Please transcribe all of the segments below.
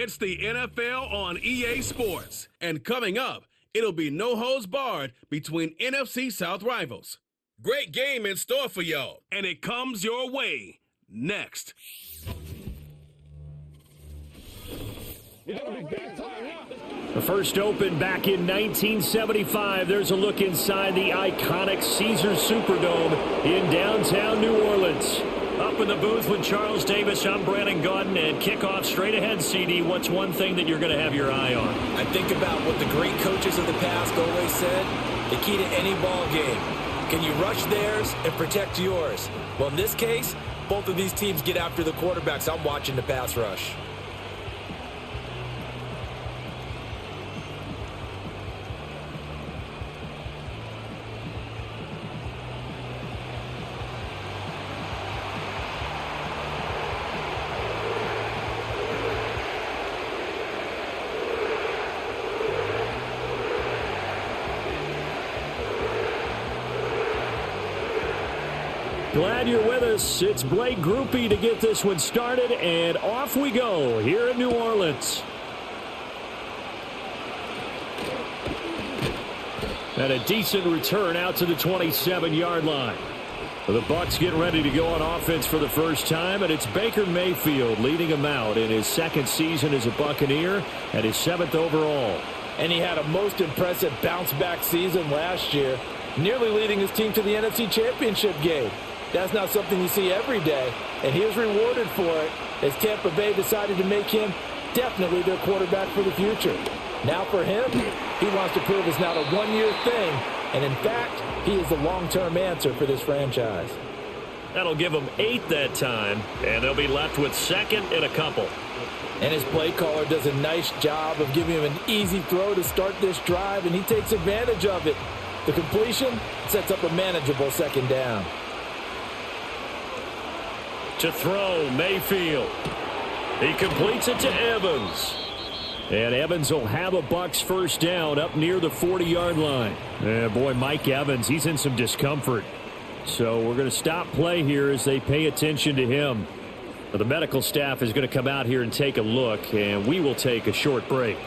It's the NFL on EA Sports. And coming up, it'll be no holds barred between NFC South rivals. Great game in store for y'all, and it comes your way next. The first opened back in 1975. There's a look inside the iconic Caesars Superdome in downtown New Orleans. Up in the booth with Charles Davis, I'm Brandon Gaudin, and kickoff straight ahead, CD. What's one thing that you're going to have your eye on? I think about what the great coaches of the past always said. The key to any ball game. Can you rush theirs and protect yours? Well, in this case, both of these teams get after the quarterbacks. I'm watching the pass rush. Glad you're with us. It's Blake Grupe to get this one started, and off we go here in New Orleans. And a decent return out to the 27-yard line. The Bucs get ready to go on offense for the first time, and it's Baker Mayfield leading him out in his second season as a Buccaneer and his 7th overall. And he had a most impressive bounce-back season last year, nearly leading his team to the NFC Championship game. That's not something you see every day, and he was rewarded for it as Tampa Bay decided to make him definitely their quarterback for the future. Now for him, he wants to prove it's not a one-year thing, and in fact, he is the long-term answer for this franchise. That'll give them 8 that time, and they'll be left with second and a couple. And his play caller does a nice job of giving him an easy throw to start this drive, and he takes advantage of it. The completion sets up a manageable second down. To throw, Mayfield. He completes it to Evans. And Evans will have a Bucs first down up near the 40-yard line. Boy, Mike Evans, he's in some discomfort. So we're going to stop play here as they pay attention to him. The medical staff is going to come out here and take a look, and we will take a short break.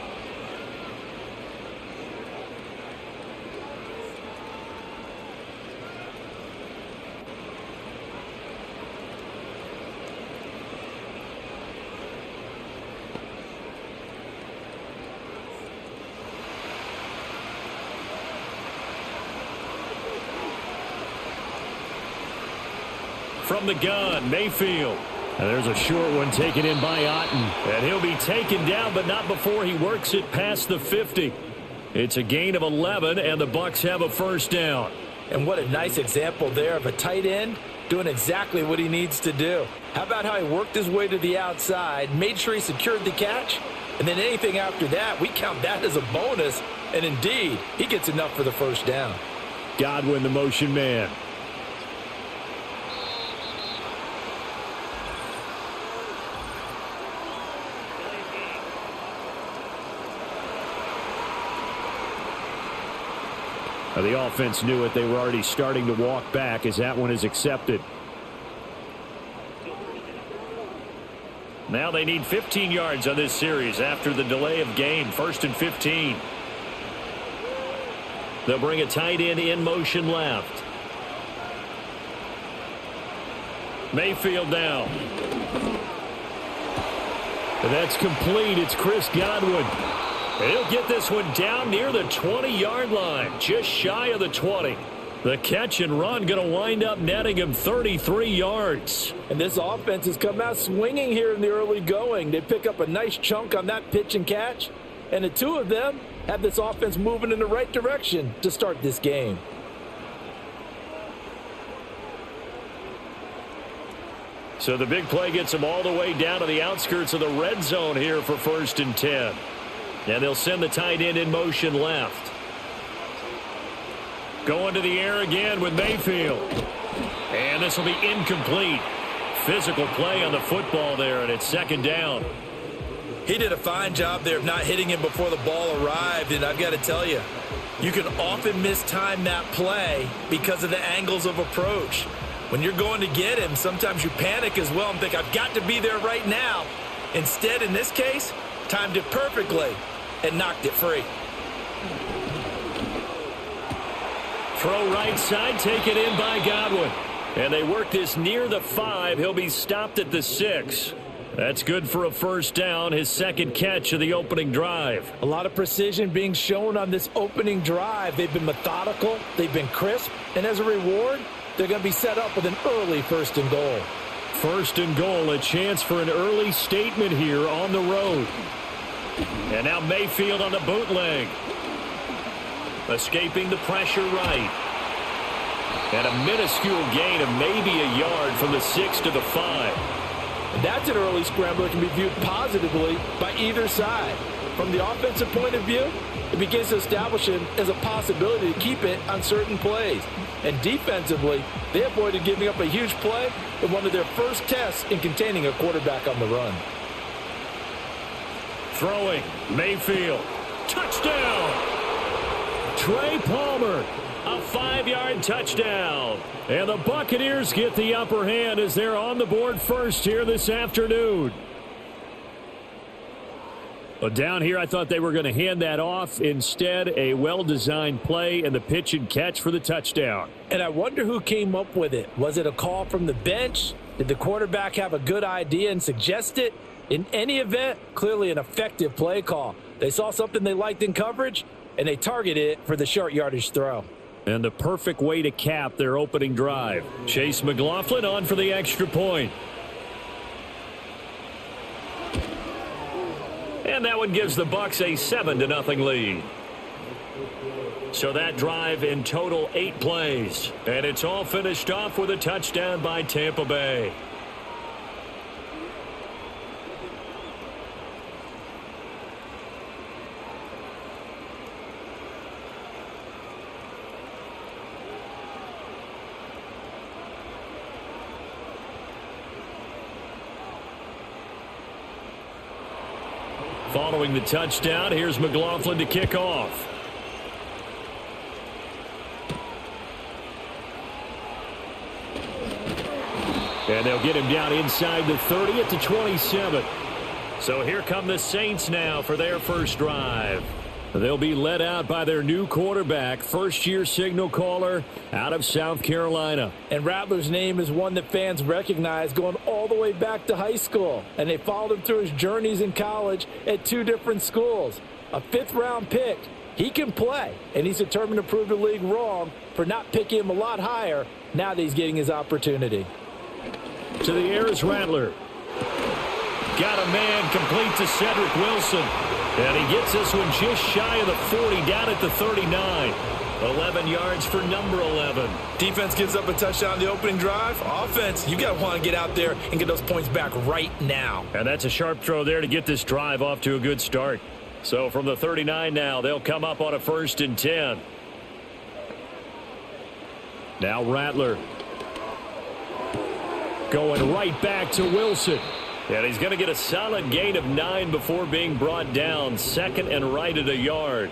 From the gun, Mayfield. And there's a short one taken in by Otten. And he'll be taken down, but not before he works it past the 50. It's a gain of 11, and the Bucs have a first down. And what a nice example there of a tight end doing exactly what he needs to do. How about how he worked his way to the outside, made sure he secured the catch, and then anything after that, we count that as a bonus. And indeed, he gets enough for the first down. Godwin, the motion man. The offense knew it. They were already starting to walk back as that one is accepted. Now they need 15 yards on this series after the delay of game. 1st and 15. They'll bring a tight end in motion left. Mayfield down. And that's complete. It's Chris Godwin. He'll get this one down near the 20-yard line, just shy of the 20. The catch and run going to wind up netting him 33 yards. And this offense has come out swinging here in the early going. They pick up a nice chunk on that pitch and catch, and the two of them have this offense moving in the right direction to start this game. So the big play gets them all the way down to the outskirts of the red zone here for 1st and 10. And they'll send the tight end in motion left. Going to the air again with Mayfield. And this will be incomplete. Physical play on the football there, and it's 2nd down. He did a fine job there of not hitting him before the ball arrived, and I've got to tell you, you can often mistime that play because of the angles of approach. When you're going to get him, sometimes you panic as well and think, I've got to be there right now. Instead, in this case, timed it perfectly, and knocked it free. Throw right side, taken in by Godwin. And they work this near the 5. He'll be stopped at the 6. That's good for a first down, his second catch of the opening drive. A lot of precision being shown on this opening drive. They've been methodical, they've been crisp, and as a reward, they're going to be set up with an early 1st and goal. 1st and goal, a chance for an early statement here on the road. And now Mayfield on the bootleg. Escaping the pressure right. And a minuscule gain of maybe a yard from the 6 to the 5. And that's an early scrambler that can be viewed positively by either side. From the offensive point of view, it begins to establish him as a possibility to keep it on certain plays. And defensively, they avoided giving up a huge play in one of their first tests in containing a quarterback on the run. Throwing, Mayfield. Touchdown! Trey Palmer, a 5-yard touchdown. And the Buccaneers get the upper hand as they're on the board first here this afternoon. But down here, I thought they were going to hand that off. Instead, a well-designed play and the pitch and catch for the touchdown. And I wonder who came up with it. Was it a call from the bench? Did the quarterback have a good idea and suggest it? In any event, clearly an effective play call. They saw something they liked in coverage, and they targeted it for the short yardage throw. And the perfect way to cap their opening drive. Chase McLaughlin on for the extra point. And that one gives the Bucs a 7-0 lead. So that drive in total 8 plays. And it's all finished off with a touchdown by Tampa Bay. Following the touchdown, here's McLaughlin to kick off. And they'll get him down inside the 30 at the 27. So here come the Saints now for their first drive. They'll be led out by their new quarterback, first-year signal caller out of South Carolina. And Rattler's name is one that fans recognize going all the way back to high school. And they followed him through his journeys in college at 2 different schools. A 5th-round pick. He can play, and he's determined to prove the league wrong for not picking him a lot higher now that he's getting his opportunity. To the air is Rattler. Got a man complete to Cedric Wilson. And he gets this one just shy of the 40, down at the 39. 11 yards for number 11. Defense gives up a touchdown on the opening drive. Offense, you got to want to get out there and get those points back right now. And that's a sharp throw there to get this drive off to a good start. So from the 39 now, they'll come up on a 1st and 10. Now Rattler. Going right back to Wilson. And he's going to get a solid gain of 9 before being brought down. 2nd and right at a yard.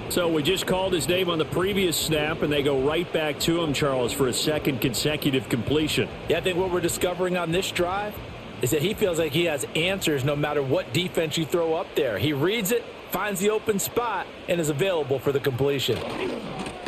So we just called his name on the previous snap, and they go right back to him, Charles, for a 2nd consecutive completion. Yeah, I think what we're discovering on this drive is that he feels like he has answers no matter what defense you throw up there. He reads it, finds the open spot, and is available for the completion.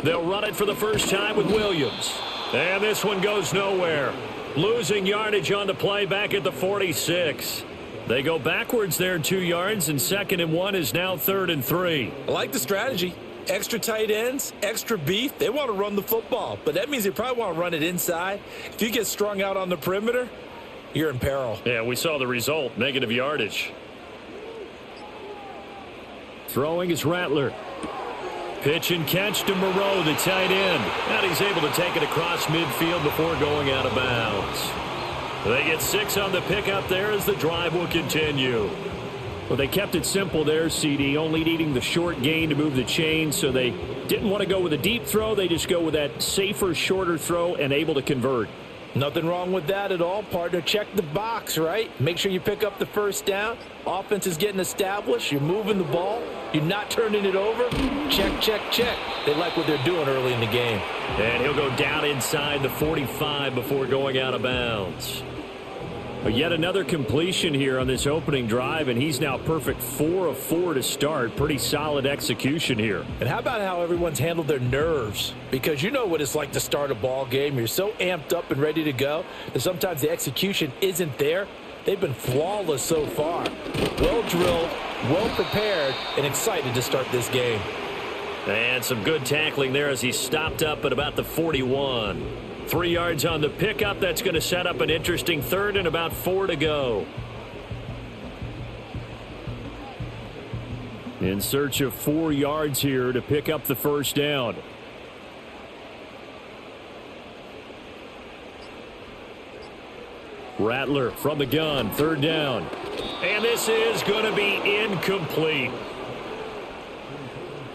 They'll run it for the first time with Williams. And this one goes nowhere. Losing yardage on the play back at the 46. They go backwards there 2 yards, and 2nd and 1 is now 3rd and 3. I like the strategy. Extra tight ends, extra beef. They want to run the football, but that means they probably want to run it inside. If you get strung out on the perimeter, you're in peril. Yeah, we saw the result, negative yardage. Throwing is Rattler. Pitch and catch to Moreau, the tight end. And he's able to take it across midfield before going out of bounds. They get 6 on the pickup there as the drive will continue. Well, they kept it simple there, CD, only needing the short gain to move the chain, so they didn't want to go with a deep throw. They just go with that safer, shorter throw and able to convert. Nothing wrong with that at all, partner. Check the box, right? Make sure you pick up the first down. Offense is getting established. You're moving the ball. You're not turning it over. Check, check, check. They like what they're doing early in the game. And he'll go down inside the 45 before going out of bounds. Yet another completion here on this opening drive, and he's now perfect 4 of 4 to start. Pretty solid execution here. And how about how everyone's handled their nerves? Because you know what it's like to start a ball game. You're so amped up and ready to go that sometimes the execution isn't there. They've been flawless so far. Well drilled, well prepared, and excited to start this game. And some good tackling there as he stopped up at about the 41. 3 yards on the pickup. That's going to set up an interesting third and about 4 to go. In search of 4 yards here to pick up the first down. Rattler from the gun, 3rd down. And this is going to be incomplete.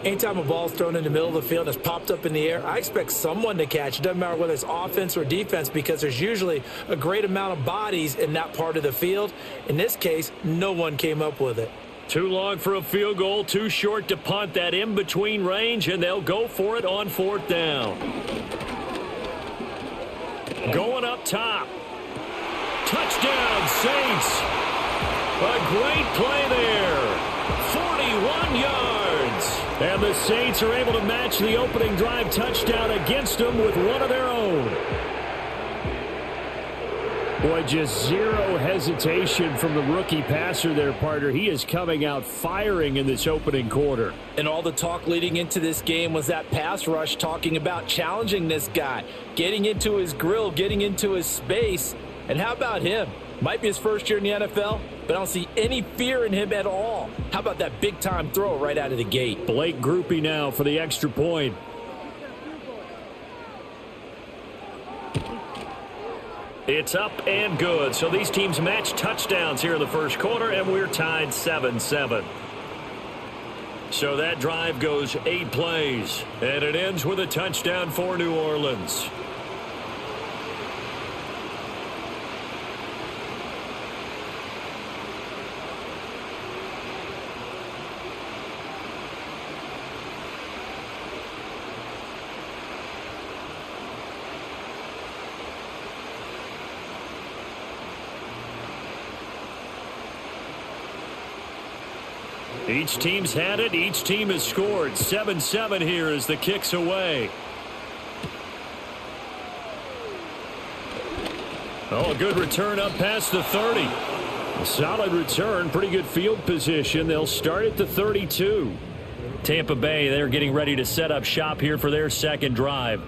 Anytime a ball's thrown in the middle of the field and it's popped up in the air, I expect someone to catch. It doesn't matter whether it's offense or defense because there's usually a great amount of bodies in that part of the field. In this case, no one came up with it. Too long for a field goal, too short to punt. That in-between range, and they'll go for it on 4th down. Going up top. Touchdown, Saints. A great play there. 41 yards. And the Saints are able to match the opening drive touchdown against them with one of their own. Boy, just zero hesitation from the rookie passer there, partner. He is coming out firing in this opening quarter. And all the talk leading into this game was that pass rush talking about challenging this guy, getting into his grill, getting into his space. And how about him? Might be his first year in the NFL, but I don't see any fear in him at all. How about that big-time throw right out of the gate? Blake Groupie now for the extra point. It's up and good. So these teams match touchdowns here in the first quarter, and we're tied 7-7. So that drive goes 8 plays, and it ends with a touchdown for New Orleans. Each team's had it. Each team has scored. 7-7 here as the kick's away. Oh, a good return up past the 30. A solid return. Pretty good field position. They'll start at the 32. Tampa Bay, they're getting ready to set up shop here for their second drive.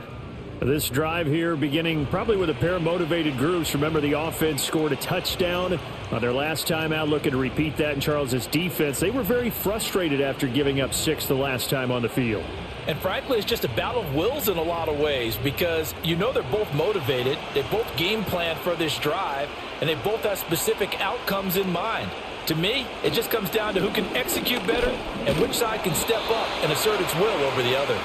This drive here beginning probably with a pair of motivated groups. Remember, the offense scored a touchdown on their last time out, looking to repeat that in Charles's defense. They were very frustrated after giving up 6 the last time on the field. And frankly, it's just a battle of wills in a lot of ways because you know they're both motivated. They both game plan for this drive, and they both have specific outcomes in mind. To me, it just comes down to who can execute better and which side can step up and assert its will over the other.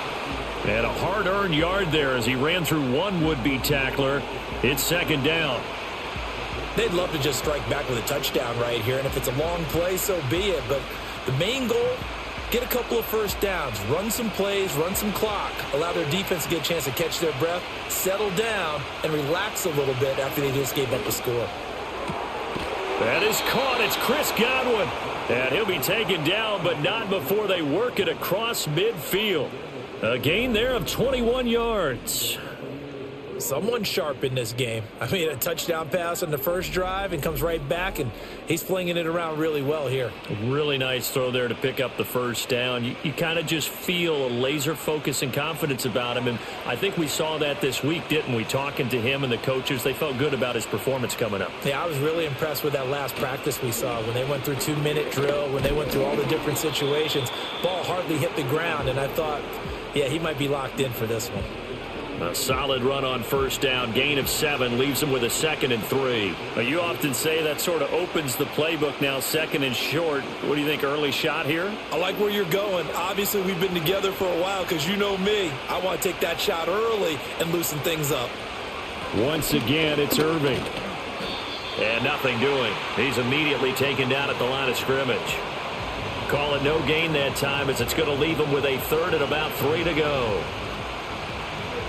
And a hard-earned yard there as he ran through one would-be tackler. It's 2nd down. They'd love to just strike back with a touchdown right here, and if it's a long play, so be it. But the main goal, get a couple of first downs, run some plays, run some clock, allow their defense to get a chance to catch their breath, settle down, and relax a little bit after they just gave up a score. That is caught. It's Chris Godwin. And he'll be taken down, but not before they work it across midfield. A gain there of 21 yards. Someone sharp in this game. I mean, a touchdown pass on the first drive and comes right back, and he's flinging it around really well here. A really nice throw there to pick up the first down. You kind of just feel a laser focus and confidence about him, and I think we saw that this week, didn't we? Talking to him and the coaches, they felt good about his performance coming up. Yeah, I was really impressed with that last practice we saw when they went through 2-minute drill, when they went through all the different situations. Ball hardly hit the ground, and I thought, yeah, he might be locked in for this one. A solid run on first down. Gain of 7 leaves him with a 2nd and 3. Now, you often say that sort of opens the playbook now, 2nd and short. What do you think, early shot here? I like where you're going. Obviously, we've been together for a while because you know me. I want to take that shot early and loosen things up. Once again, it's Irving. And nothing doing. He's immediately taken down at the line of scrimmage. Call it no gain that time as it's going to leave him with a 3rd and about 3 to go.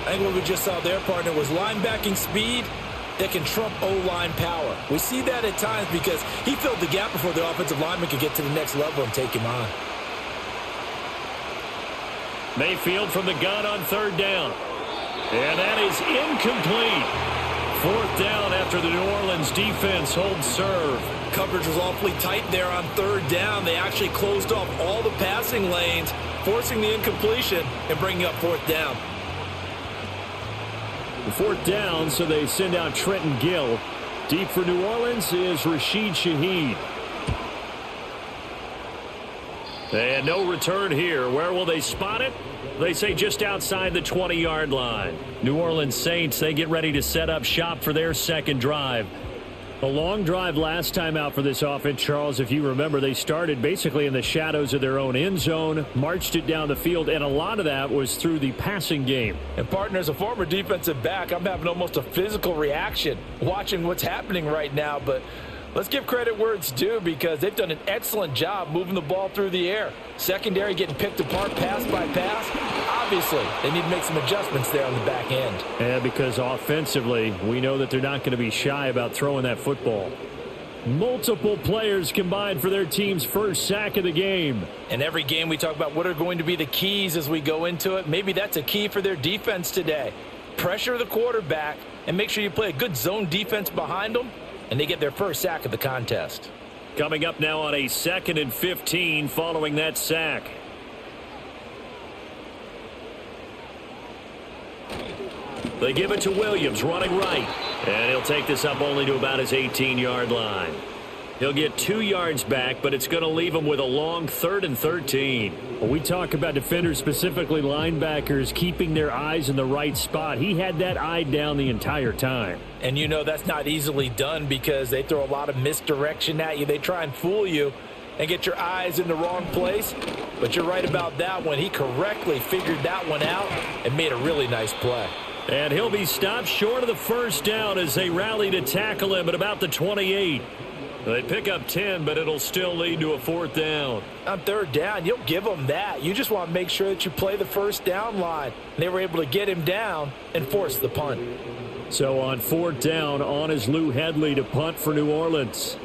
I think what we just saw there, partner, was linebacking speed that can trump O-line power. We see that at times because he filled the gap before the offensive lineman could get to the next level and take him on. Mayfield from the gun on third down. And that is incomplete. Fourth down after the New Orleans defense holds serve. Coverage was awfully tight there on third down. They actually closed off all the passing lanes, forcing the incompletion and bringing up fourth down. The fourth down, so they send out Trenton Gill. Deep for New Orleans is Rashid Shaheed. And no return here. Where will they spot it? They say just outside the 20-yard line. New Orleans Saints, they get ready to set up shop for their second drive. A long drive last time out for this offense, Charles. If you remember, they started basically in the shadows of their own end zone, marched it down the field, and a lot of that was through the passing game. And, partner, as a former defensive back, I'm having almost a physical reaction watching what's happening right now. But let's give credit where it's due because they've done an excellent job moving the ball through the air. Secondary getting picked apart pass by pass. Obviously, they need to make some adjustments there on the back end. Yeah, because offensively, we know that they're not going to be shy about throwing that football. Multiple players combined for their team's first sack of the game. And every game we talk about what are going to be the keys as we go into it. Maybe that's a key for their defense today. Pressure the quarterback and make sure you play a good zone defense behind them, and they get their first sack of the contest. Coming up now on a 2nd and 15 following that sack. They give it to Williams, running right. And he'll take this up only to about his 18-yard line. He'll get 2 yards back, but it's going to leave him with a long 3rd and 13. When we talk about defenders, specifically linebackers, keeping their eyes in the right spot, he had that eye down the entire time. And you know that's not easily done because they throw a lot of misdirection at you. They try and fool you and get your eyes in the wrong place. But you're right about that one. He correctly figured that one out and made a really nice play. And he'll be stopped short of the first down as they rally to tackle him at about the 28. They pick up 10, but it'll still lead to a 4th down. On 3rd down, you'll give them that. You just want to make sure that you play the first down line. They were able to get him down and force the punt. So on 4th down, on is Lou Hedley to punt for New Orleans.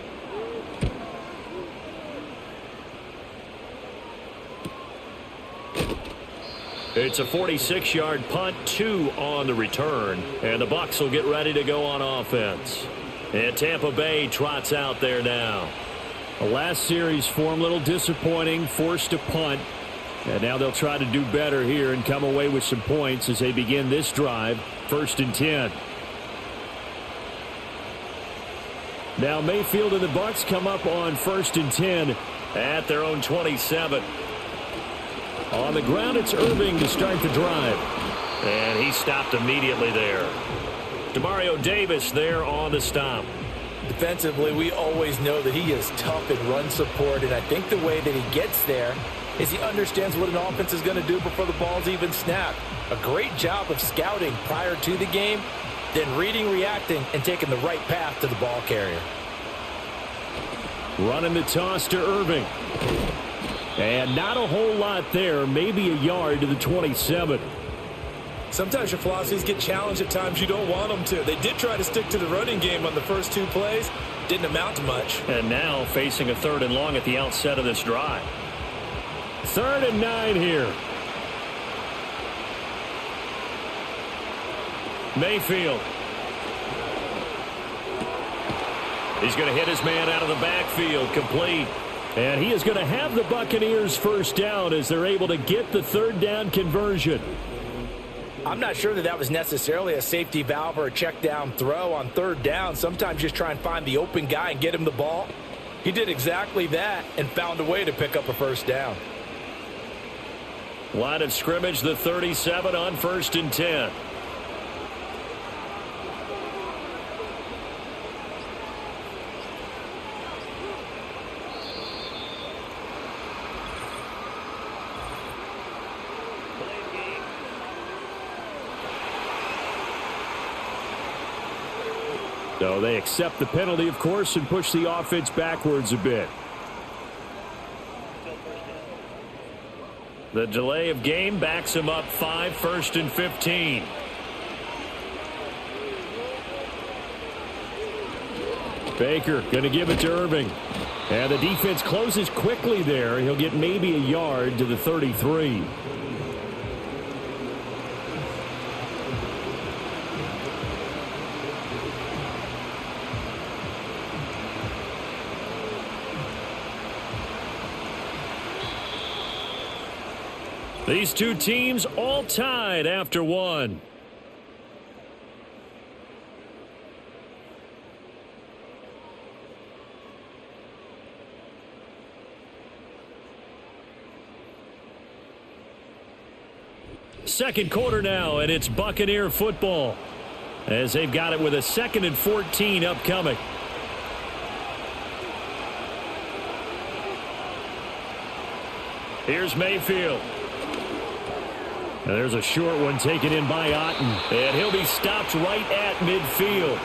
It's a 46-yard punt, 2 on the return. And the Bucs will get ready to go on offense. And Tampa Bay trots out there now. The last series for him, a little disappointing, forced to punt. And now they'll try to do better here and come away with some points as they begin this drive, 1st and 10. Now Mayfield and the Bucs come up on 1st and 10 at their own 27. On the ground, it's Irving to start the drive. And he stopped immediately there. Demario Davis there on the stop. Defensively, we always know that he is tough in run support, and I think the way that he gets there is he understands what an offense is going to do before the ball's even snapped. A great job of scouting prior to the game, then reading, reacting, and taking the right path to the ball carrier. Running the toss to Irving. And not a whole lot there, maybe a yard to the 27. Sometimes your philosophies get challenged at times you don't want them to. They did try to stick to the running game on the first 2 plays. Didn't amount to much. And now facing a 3rd and long at the outset of this drive. 3rd and 9 here. Mayfield. He's going to hit his man out of the backfield, complete. And he is going to have the Buccaneers first down as they're able to get the 3rd down conversion. I'm not sure that was necessarily a safety valve or a check down throw on 3rd down. Sometimes just try and find the open guy and get him the ball. He did exactly that and found a way to pick up a first down. Line of scrimmage, the 37 on 1st and 10. So they accept the penalty, of course, and push the offense backwards a bit. The delay of game backs him up 5, 1st and 15. Baker going to give it to Irving. And the defense closes quickly there. He'll get maybe a yard to the 33. These two teams all tied after one. Second quarter now, and it's Buccaneer football as they've got it with a 2nd and 14 upcoming. Here's Mayfield. And there's a short one taken in by Otten, and he'll be stopped right at midfield.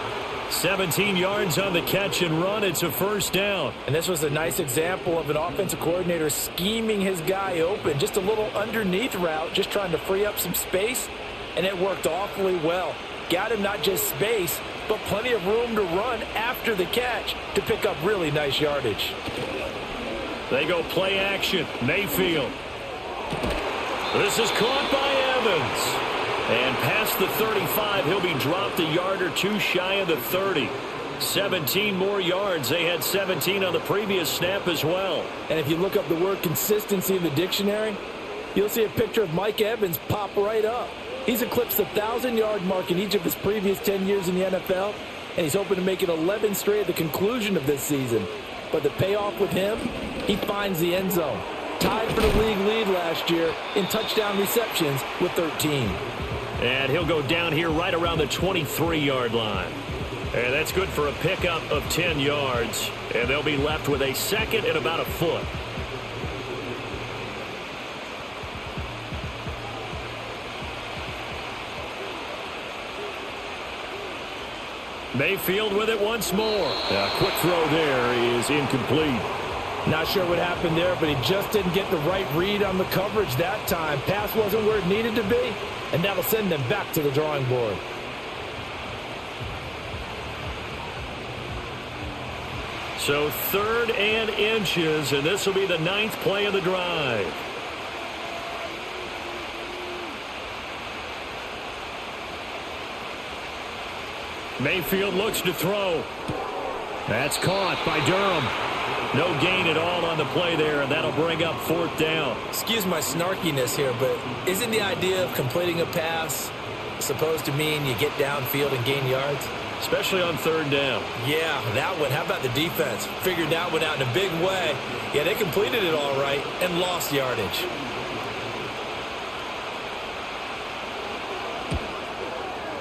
17 yards on the catch and run. It's a first down. And this was a nice example of an offensive coordinator scheming his guy open. Just a little underneath route, just trying to free up some space, and it worked awfully well. Got him not just space, but plenty of room to run after the catch to pick up really nice yardage. They go play action. Mayfield. This is caught by Evans. And past the 35, he'll be dropped a yard or two shy of the 30. 17 more yards. They had 17 on the previous snap as well. And if you look up the word consistency in the dictionary, you'll see a picture of Mike Evans pop right up. He's eclipsed the 1,000-yard mark in each of his previous 10 years in the NFL, and he's hoping to make it 11 straight at the conclusion of this season. But the payoff with him, he finds the end zone. Tied for the league lead last year in touchdown receptions with 13. And he'll go down here right around the 23-yard line. And that's good for a pickup of 10 yards. And they'll be left with a 2nd and about a foot. Mayfield with it once more. A quick throw there is incomplete. Not sure what happened there, but he just didn't get the right read on the coverage that time. Pass wasn't where it needed to be, and that'll send them back to the drawing board. So 3rd and inches, and this will be the 9th play of the drive. Mayfield looks to throw. That's caught by Durham. No gain at all on the play there, and that'll bring up 4th down. Excuse my snarkiness here, but isn't the idea of completing a pass supposed to mean you get downfield and gain yards? Especially on 3rd down. Yeah, that one. How about the defense? Figured that one out in a big way. Yeah, they completed it all right and lost yardage.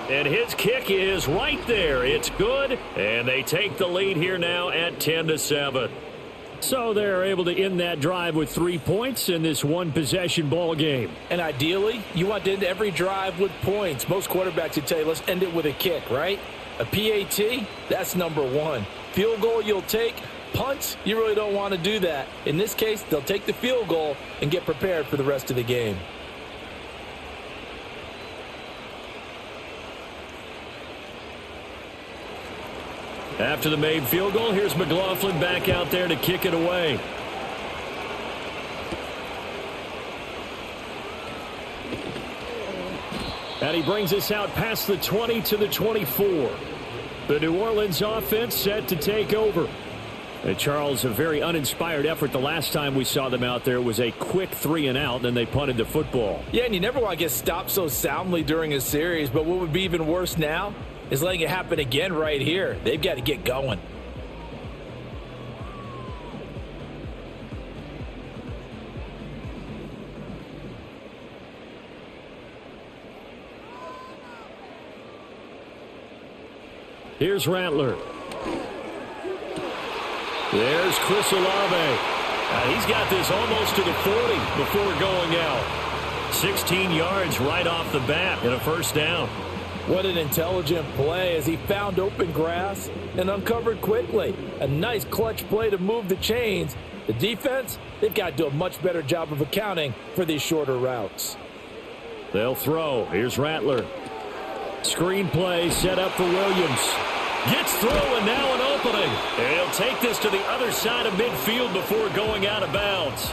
And his kick is right there. It's good, and they take the lead here now at 10-7. So they're able to end that drive with 3 points in this one-possession ball game. And ideally, you want to end every drive with points. Most quarterbacks would tell you, let's end it with a kick, right? A PAT, that's number 1. Field goal you'll take. Punts, you really don't want to do that. In this case, they'll take the field goal and get prepared for the rest of the game. After the made field goal, here's McLaughlin back out there to kick it away. And he brings us out past the 20 to the 24. The New Orleans offense set to take over. And Charles, a very uninspired effort. The last time we saw them out there was a quick 3 and out, and they punted the football. Yeah, and you never want to get stopped so soundly during a series, but what would be even worse now is letting it happen again right here. They've got to get going. Here's Rattler. There's Chris Olave. He's got this almost to the 40 before going out. 16 yards right off the bat and a first down. What an intelligent play as he found open grass and uncovered quickly. A nice clutch play to move the chains. The defense, they've got to do a much better job of accounting for these shorter routes. They'll throw. Here's Rattler. Screen play set up for Williams. Gets through and now an opening. And he'll take this to the other side of midfield before going out of bounds.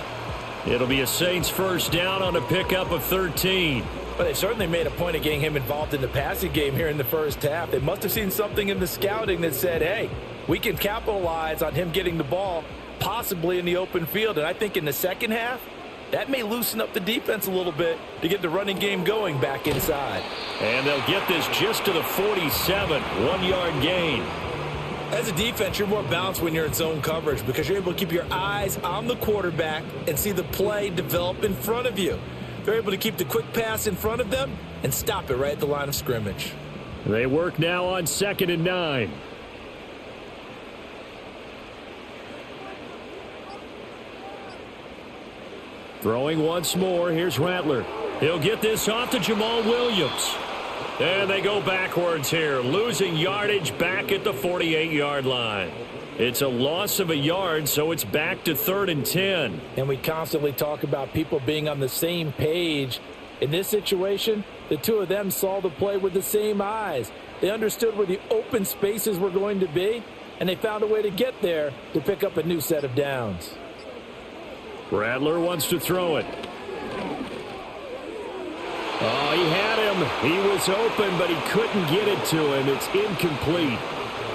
It'll be a Saints first down on a pickup of 13. But they certainly made a point of getting him involved in the passing game here in the first half. They must have seen something in the scouting that said, hey, we can capitalize on him getting the ball possibly in the open field. And I think in the second half, that may loosen up the defense a little bit to get the running game going back inside. And they'll get this just to the 47, 1-yard gain. As a defense, you're more balanced when you're in zone coverage because you're able to keep your eyes on the quarterback and see the play develop in front of you. They're able to keep the quick pass in front of them and stop it right at the line of scrimmage. They work now on 2nd and 9. Throwing once more, here's Rattler. He'll get this off to Jamal Williams. And they go backwards here, losing yardage back at the 48-yard line. It's a loss of a yard, so it's back to 3rd and 10. And we constantly talk about people being on the same page. In this situation, the two of them saw the play with the same eyes. They understood where the open spaces were going to be, and they found a way to get there to pick up a new set of downs. Rattler wants to throw it. Oh, he had him. He was open, but he couldn't get it to him. It's incomplete.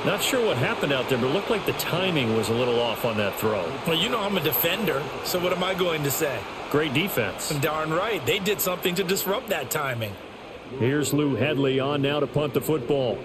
Not sure what happened out there, but it looked like the timing was a little off on that throw. Well, you know I'm a defender, so what am I going to say? Great defense. Darn right. They did something to disrupt that timing. Here's Lou Headley on now to punt the football.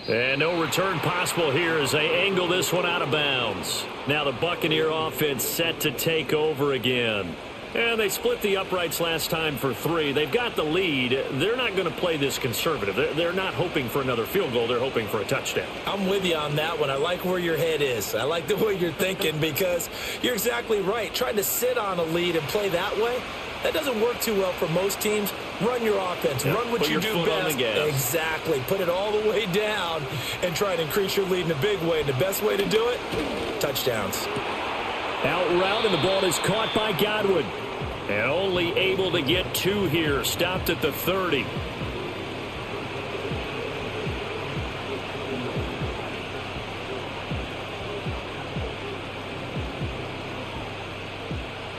And no return possible here as they angle this one out of bounds. Now the Buccaneer offense set to take over again. And they split the uprights last time for 3. They've got the lead. They're not going to play this conservative. They're not hoping for another field goal. They're hoping for a touchdown. I'm with you on that one. I like where your head is. I like the way you're thinking because you're exactly right. Trying to sit on a lead and play that way, that doesn't work too well for most teams. Run your offense. Yep. Run what you do best. Exactly. Put it all the way down and try to increase your lead in a big way. And the best way to do it, touchdowns. Out route, and the ball is caught by Godwin. And only able to get 2 here. Stopped at the 30.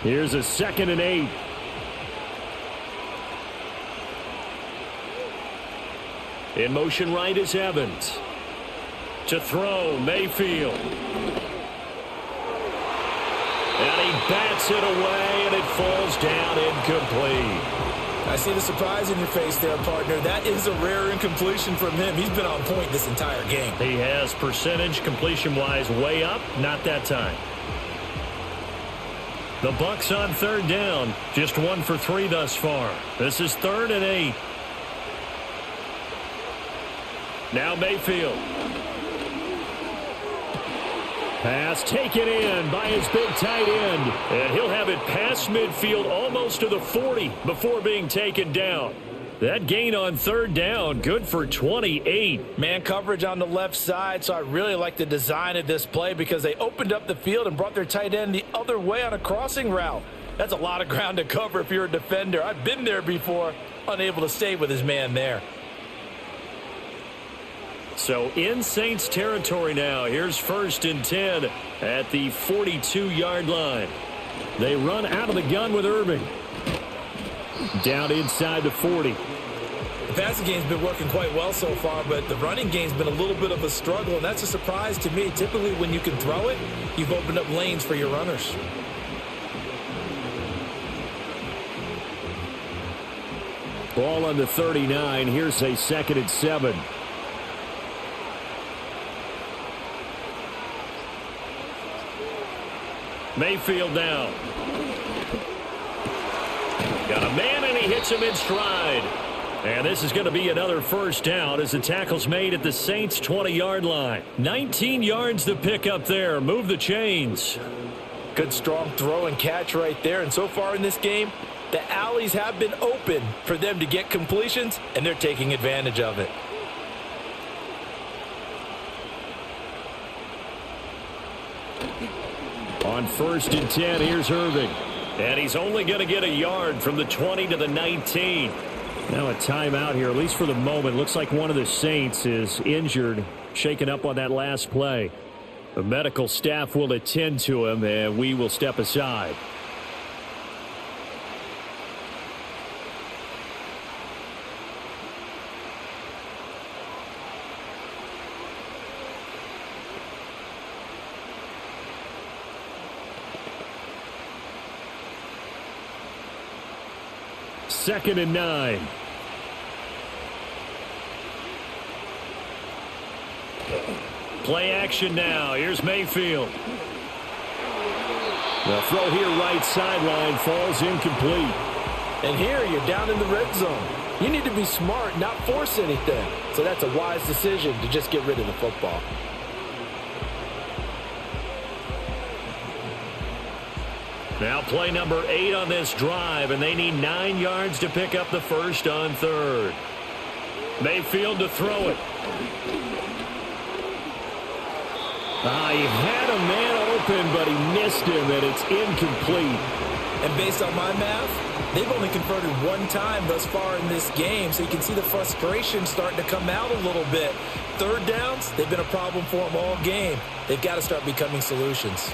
Here's a 2nd and 8. In motion right is Evans. To throw, Mayfield. And he bats it away, and it falls down incomplete. I see the surprise in your face there, partner. That is a rare incompletion from him. He's been on point this entire game. He has percentage completion-wise way up, not that time. The Bucs on 3rd down, just 1 for 3 thus far. This is 3rd and 8. Now Mayfield. Pass taken in by his big tight end. And he'll have it past midfield almost to the 40 before being taken down. That gain on 3rd down, good for 28. Man coverage on the left side, so I really like the design of this play because they opened up the field and brought their tight end the other way on a crossing route. That's a lot of ground to cover if you're a defender. I've been there before, unable to stay with his man there. So in Saints territory now. Here's 1st and 10 at the 42-yard line. They run out of the gun with Irving. Down inside the 40. The passing game's been working quite well so far, but the running game's been a little bit of a struggle, and that's a surprise to me. Typically, when you can throw it, you've opened up lanes for your runners. Ball on the 39. Here's a 2nd and 7. Mayfield now. Got a man, and he hits him in stride. And this is going to be another first down as the tackle's made at the Saints' 20-yard line. 19 yards to pick up there. Move the chains. Good strong throw and catch right there. And so far in this game, the alleys have been open for them to get completions, and they're taking advantage of it. On 1st and 10, here's Irving. And he's only going to get a yard from the 20 to the 19. Now a timeout here, at least for the moment. Looks like one of the Saints is injured, shaken up on that last play. The medical staff will attend to him, and we will step aside. Second and 9. Play action now. Here's Mayfield. The throw here right sideline falls incomplete. And here you're down in the red zone. You need to be smart, not force anything. So that's a wise decision to just get rid of the football. Now play number 8 on this drive, and they need 9 yards to pick up the first on third. Mayfield to throw it. He had a man open, but he missed him, and it's incomplete. And based on my math, they've only converted 1 time thus far in this game, so you can see the frustration starting to come out a little bit. Third downs, they've been a problem for them all game. They've got to start becoming solutions.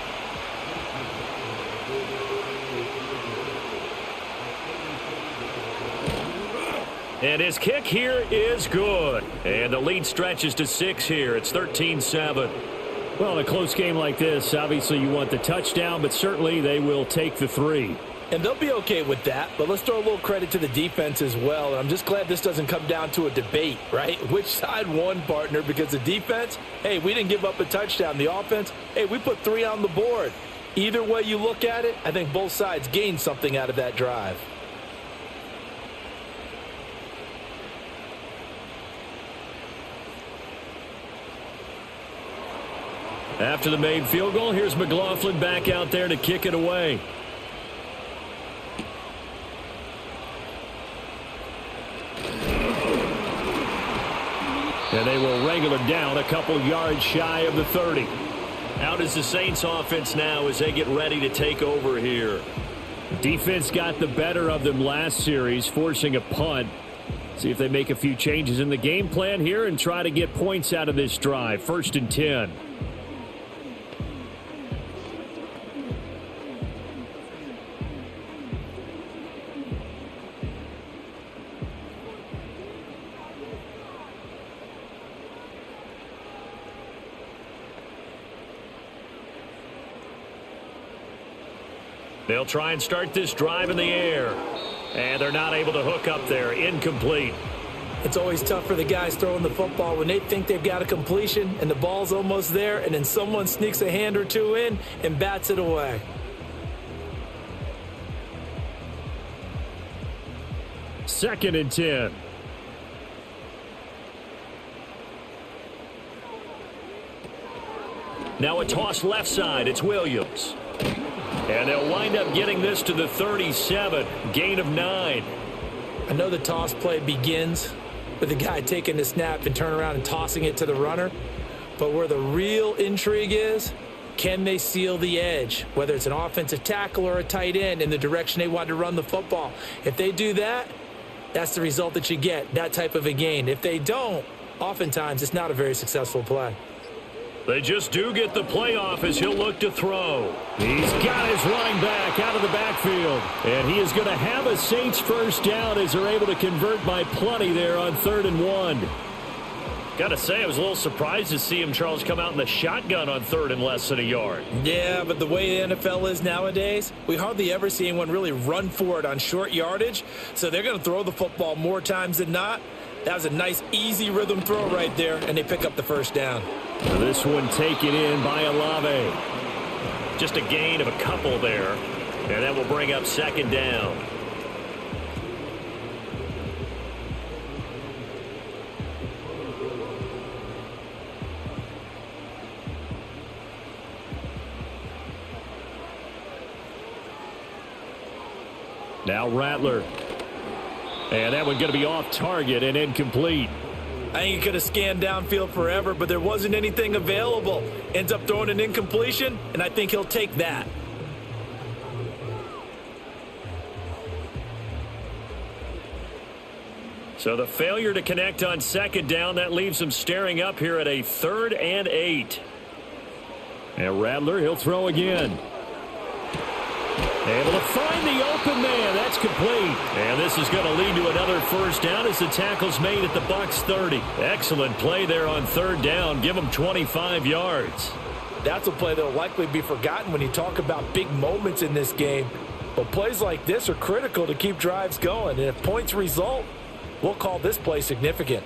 And his kick here is good. And the lead stretches to 6 here. It's 13-7. Well, in a close game like this, obviously you want the touchdown, but certainly they will take the 3. And they'll be okay with that, but let's throw a little credit to the defense as well. And I'm just glad this doesn't come down to a debate, right? Which side won, partner? Because the defense, hey, we didn't give up a touchdown. The offense, hey, we put 3 on the board. Either way you look at it, I think both sides gained something out of that drive. After the made field goal, here's McLaughlin back out there to kick it away. And they will wrangle him down a couple yards shy of the 30. Out is the Saints offense now as they get ready to take over here. Defense got the better of them last series, forcing a punt. See if they make a few changes in the game plan here and try to get points out of this drive. 1st and 10. They'll try and start this drive in the air. And they're not able to hook up there. Incomplete. It's always tough for the guys throwing the football when they think they've got a completion and the ball's almost there, and then someone sneaks a hand or two in and bats it away. Second and 10. Now a toss left side. It's Williams. And they'll wind up getting this to the 37. Gain of 9. I know the toss play begins with the guy taking the snap and turn around and tossing it to the runner. But where the real intrigue is, can they seal the edge? Whether it's an offensive tackle or a tight end in the direction they want to run the football. If they do that, that's the result that you get, that type of a gain. If they don't, oftentimes it's not a very successful play. They just do get the play off as he'll look to throw. He's got his running back out of the backfield. And he is going to have a Saints first down as they're able to convert by plenty there on 3rd and 1. Got to say, I was a little surprised to see him, Charles, come out in the shotgun on 3rd and less than a yard. Yeah, but the way the NFL is nowadays, we hardly ever see anyone really run for it on short yardage. So they're going to throw the football more times than not. That was a nice, easy rhythm throw right there, and they pick up the first down. This one taken in by Olave. Just a gain of a couple there, and that will bring up 2nd down. Now Rattler. And that one going to be off target and incomplete. I think he could have scanned downfield forever, but there wasn't anything available. Ends up throwing an incompletion, and I think he'll take that. So the failure to connect on second down, that leaves them staring up here at a 3rd and 8. And Rattler, he'll throw again. Able to find the open man. That's complete. And this is going to lead to another first down as the tackle's made at the Bucs 30. Excellent play there on 3rd down. Give them 25 yards. That's a play that will likely be forgotten when you talk about big moments in this game. But plays like this are critical to keep drives going. And if points result, we'll call this play significant.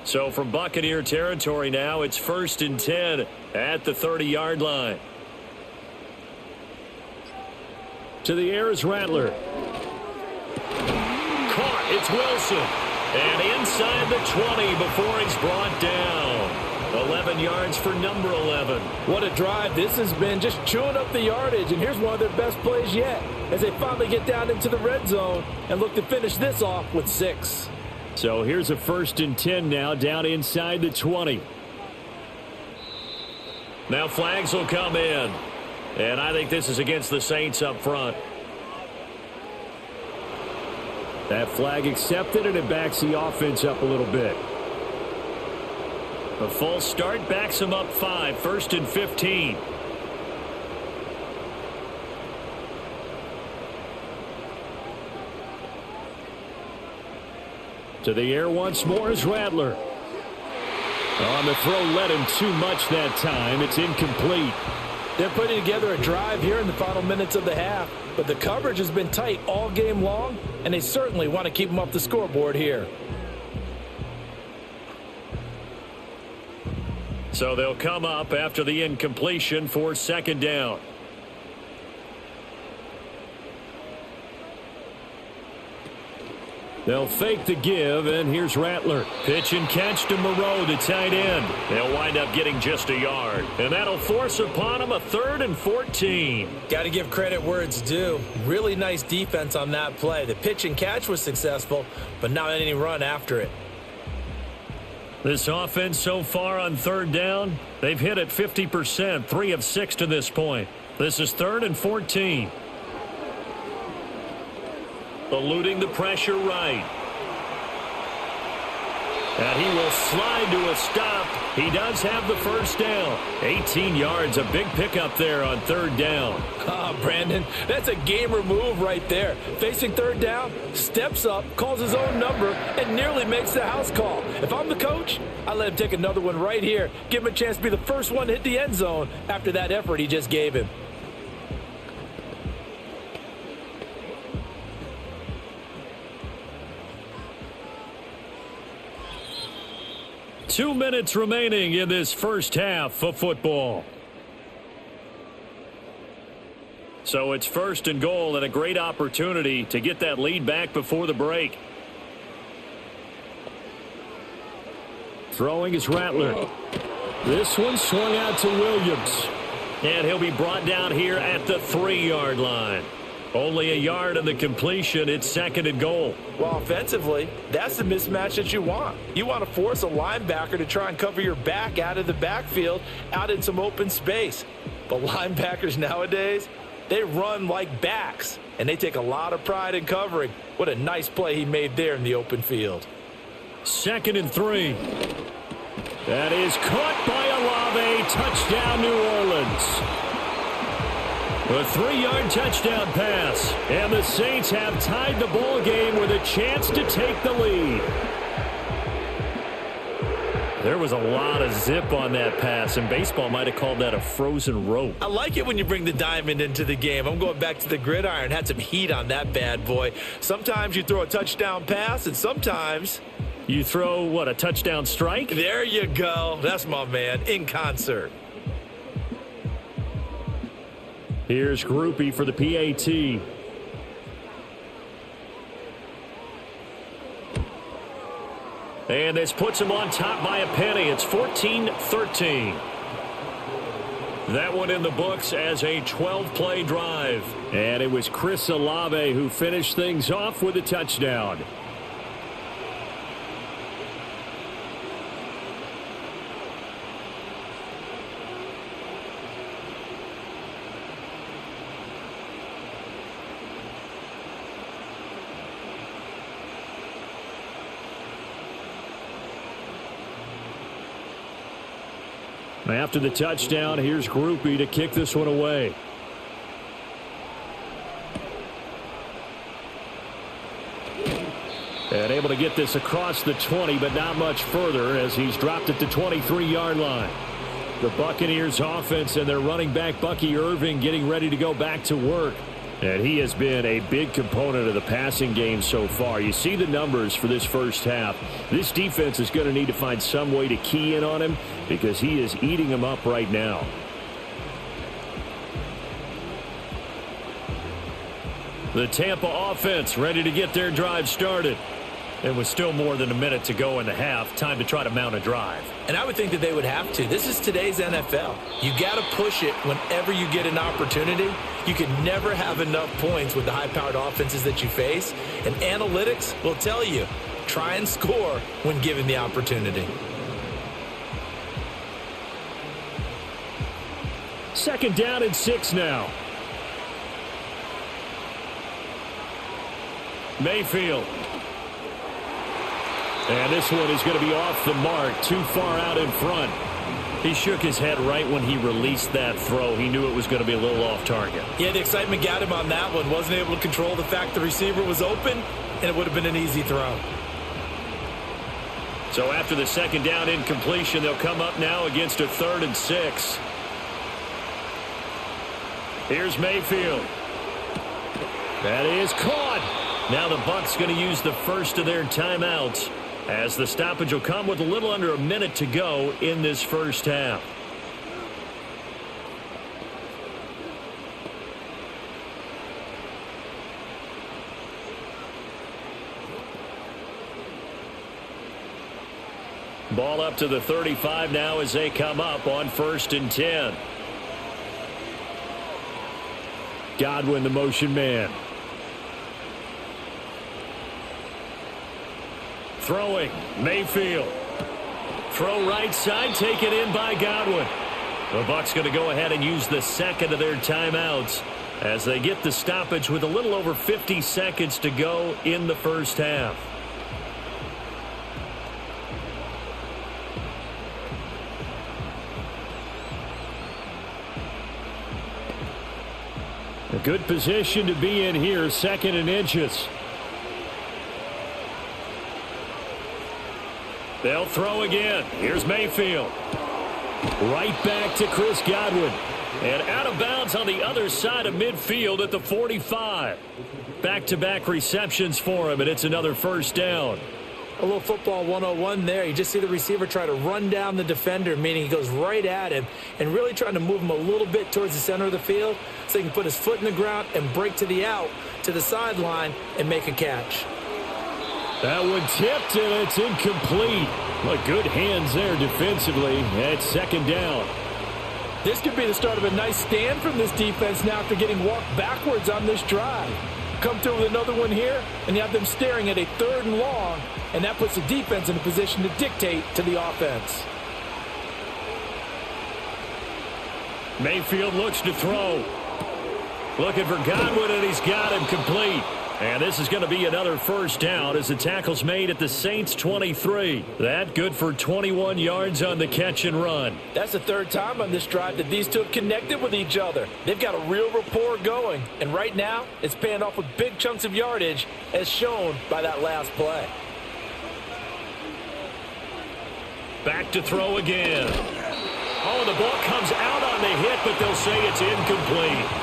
So from Buccaneer territory now, it's 1st and 10 at the 30-yard line. To the air is Rattler. Caught. It's Wilson. And inside the 20 before he's brought down. 11 yards for number 11. What a drive this has been, just chewing up the yardage. And here's one of their best plays yet as they finally get down into the red zone and look to finish this off with 6. So here's a 1st and 10 now down inside the 20. Now flags will come in. And I think this is against the Saints up front. That flag accepted, and it backs the offense up a little bit. A false start backs them up 5, 1st and 15. To the air once more is Rattler. On the throw, led him too much that time. It's incomplete. They're putting together a drive here in the final minutes of the half, but the coverage has been tight all game long, and they certainly want to keep them off the scoreboard here. So they'll come up after the incompletion for 2nd down. They'll fake the give, and here's Rattler. Pitch and catch to Moreau, the tight end. They'll wind up getting just a yard. And that'll force upon them a 3rd and 14. Got to give credit where it's due. Really nice defense on that play. The pitch and catch was successful, but not any run after it. This offense so far on 3rd down, they've hit it 50%, 3 of 6 to this point. This is 3rd and 14. Eluding the pressure right. And he will slide to a stop. He does have the first down. 18 yards, a big pickup there on 3rd down. Brandon, that's a gamer move right there. Facing 3rd down, steps up, calls his own number, and nearly makes the house call. If I'm the coach, I let him take another one right here. Give him a chance to be the first one to hit the end zone after that effort he just gave him. Two minutes remaining in this first half of football. So it's 1st and goal, and a great opportunity to get that lead back before the break. Throwing is Rattler. This one swung out to Williams. And he'll be brought down here at the 3-yard line. Only a yard on the completion. It's 2nd and goal. Well, offensively, that's the mismatch that you want. You want to force a linebacker to try and cover your back out of the backfield, out in some open space. But linebackers nowadays, they run like backs, and they take a lot of pride in covering. What a nice play he made there in the open field. 2nd and 3. That is caught by Olave. Touchdown, New Orleans. A 3-yard touchdown pass, and the Saints have tied the ball game with a chance to take the lead. There was a lot of zip on that pass, and baseball might have called that a frozen rope. I like it when you bring the diamond into the game. I'm going back to the gridiron. Had some heat on that bad boy. Sometimes you throw a touchdown pass, and sometimes you throw, what, a touchdown strike? There you go. That's my man, in concert. Here's Groupie for the PAT. And this puts him on top by a penny. It's 14-13. That one in the books as a 12-play drive. And it was Chris Olave who finished things off with a touchdown. After the touchdown, here's Groupie to kick this one away. And able to get this across the 20, but not much further as he's dropped it to 23-yard line. The Buccaneers offense and their running back Bucky Irving getting ready to go back to work. And he has been a big component of the passing game so far. You see the numbers for this first half. This defense is going to need to find some way to key in on him because he is eating them up right now. The Tampa offense ready to get their drive started. It was still more than a minute to go in the half. Time to try to mount a drive. And I would think that they would have to. This is today's NFL. You got to push it whenever you get an opportunity. You can never have enough points with the high-powered offenses that you face. And analytics will tell you, try and score when given the opportunity. Second down and 6 now. Mayfield. And this one is going to be off the mark, too far out in front. He shook his head right when he released that throw. He knew it was going to be a little off target. Yeah, the excitement got him on that one. Wasn't able to control the fact the receiver was open, and it would have been an easy throw. So after the second down incompletion, they'll come up now against a 3rd and 6. Here's Mayfield. That is caught. Now the Bucs going to use the first of their timeouts, as the stoppage will come with a little under a minute to go in this first half. Ball up to the 35 now as they come up on 1st and 10. Godwin, the motion man. Throwing, Mayfield. Throw right side, taken in by Godwin. The Bucs going to go ahead and use the second of their timeouts as they get the stoppage with a little over 50 seconds to go in the first half. A good position to be in here, 2nd and inches. They'll throw again. Here's Mayfield. Right back to Chris Godwin. And out of bounds on the other side of midfield at the 45. Back-to-back receptions for him, and it's another first down. A little football 101 there. You just see the receiver try to run down the defender, meaning he goes right at him and really trying to move him a little bit towards the center of the field so he can put his foot in the ground and break to the out, to the sideline, and make a catch. That one tipped, and it's incomplete. Well, good hands there defensively. It's 2nd down. This could be the start of a nice stand from this defense now after getting walked backwards on this drive. Come through with another one here, and you have them staring at a 3rd and long, and that puts the defense in a position to dictate to the offense. Mayfield looks to throw. Looking for Godwin, and he's got him complete. And this is going to be another first down as the tackle's made at the Saints' 23. That good for 21 yards on the catch and run. That's the 3rd time on this drive that these two have connected with each other. They've got a real rapport going. And right now, it's paying off with big chunks of yardage as shown by that last play. Back to throw again. Oh, the ball comes out on the hit, but they'll say it's incomplete.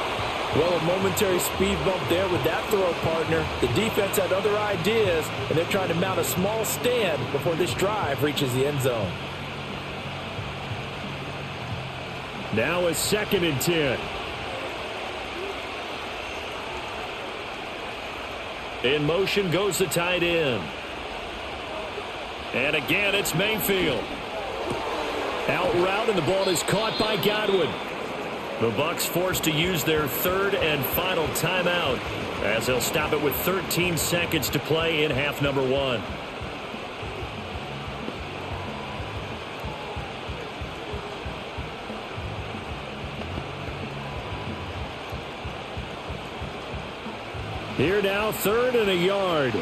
Well, a momentary speed bump there with that throw, partner. The defense had other ideas, and they're trying to mount a small stand before this drive reaches the end zone. Now it's 2nd and 10. In motion goes the tight end. And again, it's Mayfield. Out route, and the ball is caught by Godwin. The Bucs forced to use their 3rd and final timeout as they'll stop it with 13 seconds to play in half number 1. Here now, 3rd and a yard.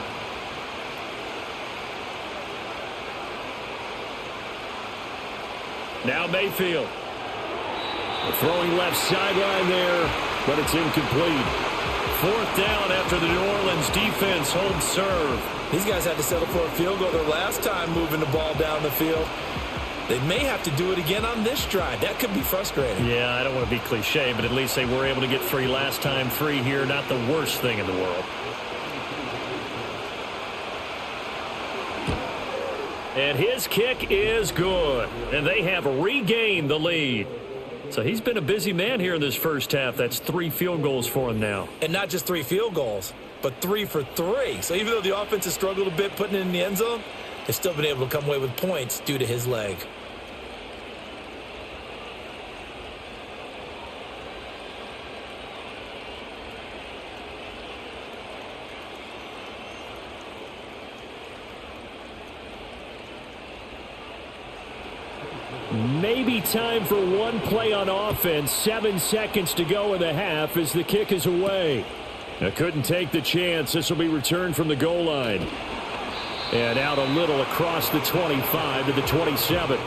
Now Mayfield. Throwing left sideline there, but it's incomplete. 4th down after the New Orleans defense holds serve. These guys had to settle for a field goal their last time moving the ball down the field. They may have to do it again on this drive. That could be frustrating. Yeah, I don't want to be cliche, but at least they were able to get 3 last time. 3 here, not the worst thing in the world. And his kick is good. And they have regained the lead. So he's been a busy man here in this first half. That's 3 field goals for him now. And not just 3 field goals, but 3 for 3. So even though the offense has struggled a bit putting it in the end zone, they've still been able to come away with points due to his leg. Maybe time for one play on offense. 7 seconds to go in the half as the kick is away. Now couldn't take the chance. This will be returned from the goal line. And out a little across the 25 to the 27.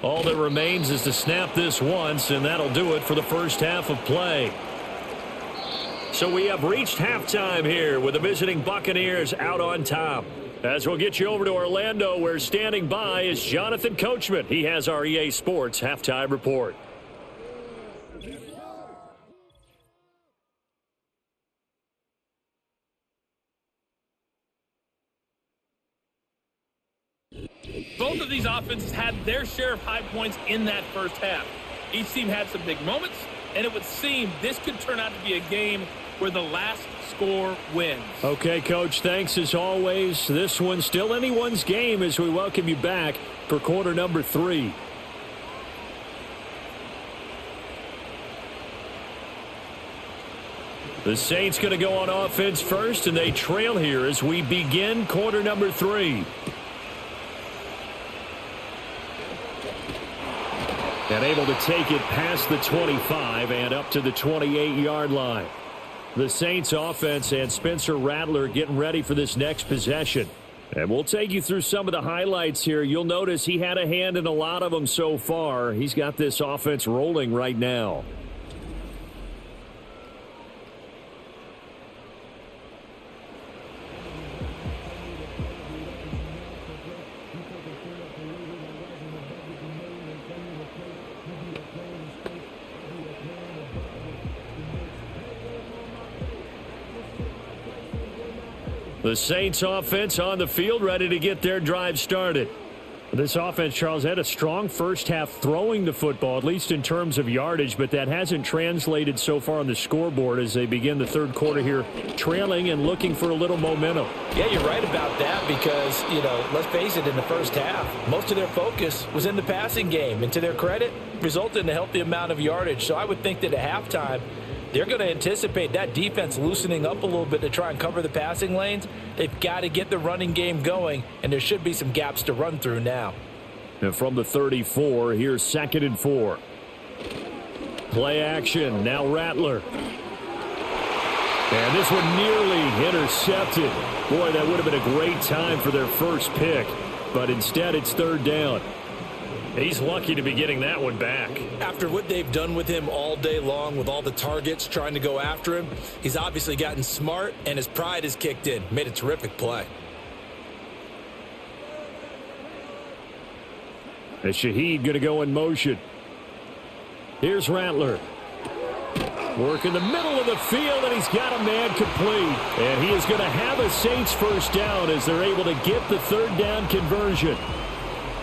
All that remains is to snap this once, and that'll do it for the first half of play. So we have reached halftime here with the visiting Buccaneers out on top. As we'll get you over to Orlando, where standing by is Jonathan Coachman. He has our EA Sports halftime report. Both of these offenses had their share of high points in that first half. Each team had some big moments, and it would seem this could turn out to be a game where the last score wins. Okay, Coach, thanks as always. This one's still anyone's game as we welcome you back for quarter number 3. The Saints going to go on offense first, and they trail here as we begin quarter number 3. And able to take it past the 25 and up to the 28-yard line. The Saints offense and Spencer Rattler getting ready for this next possession. And we'll take you through some of the highlights here. You'll notice he had a hand in a lot of them so far. He's got this offense rolling right now. The Saints offense on the field, ready to get their drive started. This offense, Charles, had a strong first half throwing the football, at least in terms of yardage, but that hasn't translated so far on the scoreboard as they begin the third quarter here, trailing and looking for a little momentum. Yeah, you're right about that because, let's face it, in the first half, most of their focus was in the passing game, and to their credit, resulted in a healthy amount of yardage. So I would think that at halftime, they're going to anticipate that defense loosening up a little bit to try and cover the passing lanes. They've got to get the running game going, and there should be some gaps to run through now. And from the 34, here's 2nd and 4. Play action, now Rattler. And this one nearly intercepted. Boy, that would have been a great time for their first pick, but instead it's 3rd down. He's lucky to be getting that one back. After what they've done with him all day long with all the targets trying to go after him, he's obviously gotten smart and his pride has kicked in. Made a terrific play. And Shaheed going to go in motion. Here's Rattler. Work in the middle of the field, and he's got a man complete. And he is going to have a Saints first down as they're able to get the 3rd down conversion.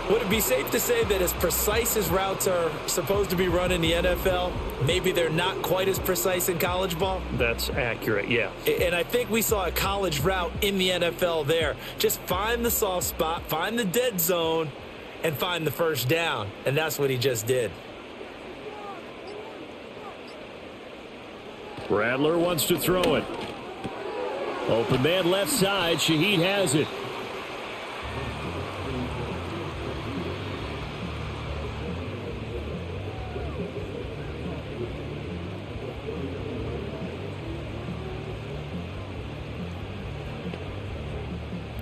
Would it be safe to say that as precise as routes are supposed to be run in the NFL, maybe they're not quite as precise in college ball? That's accurate, yeah. And I think we saw a college route in the NFL there. Just find the soft spot, find the dead zone, and find the first down. And that's what he just did. Rattler wants to throw it. Open man left side. Shaheed has it.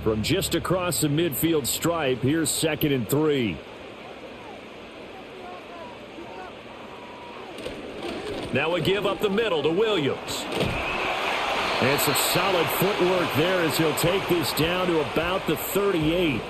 From just across the midfield stripe, here's 2nd and 3. Now a give up the middle to Williams. And some solid footwork there as he'll take this down to about the 38.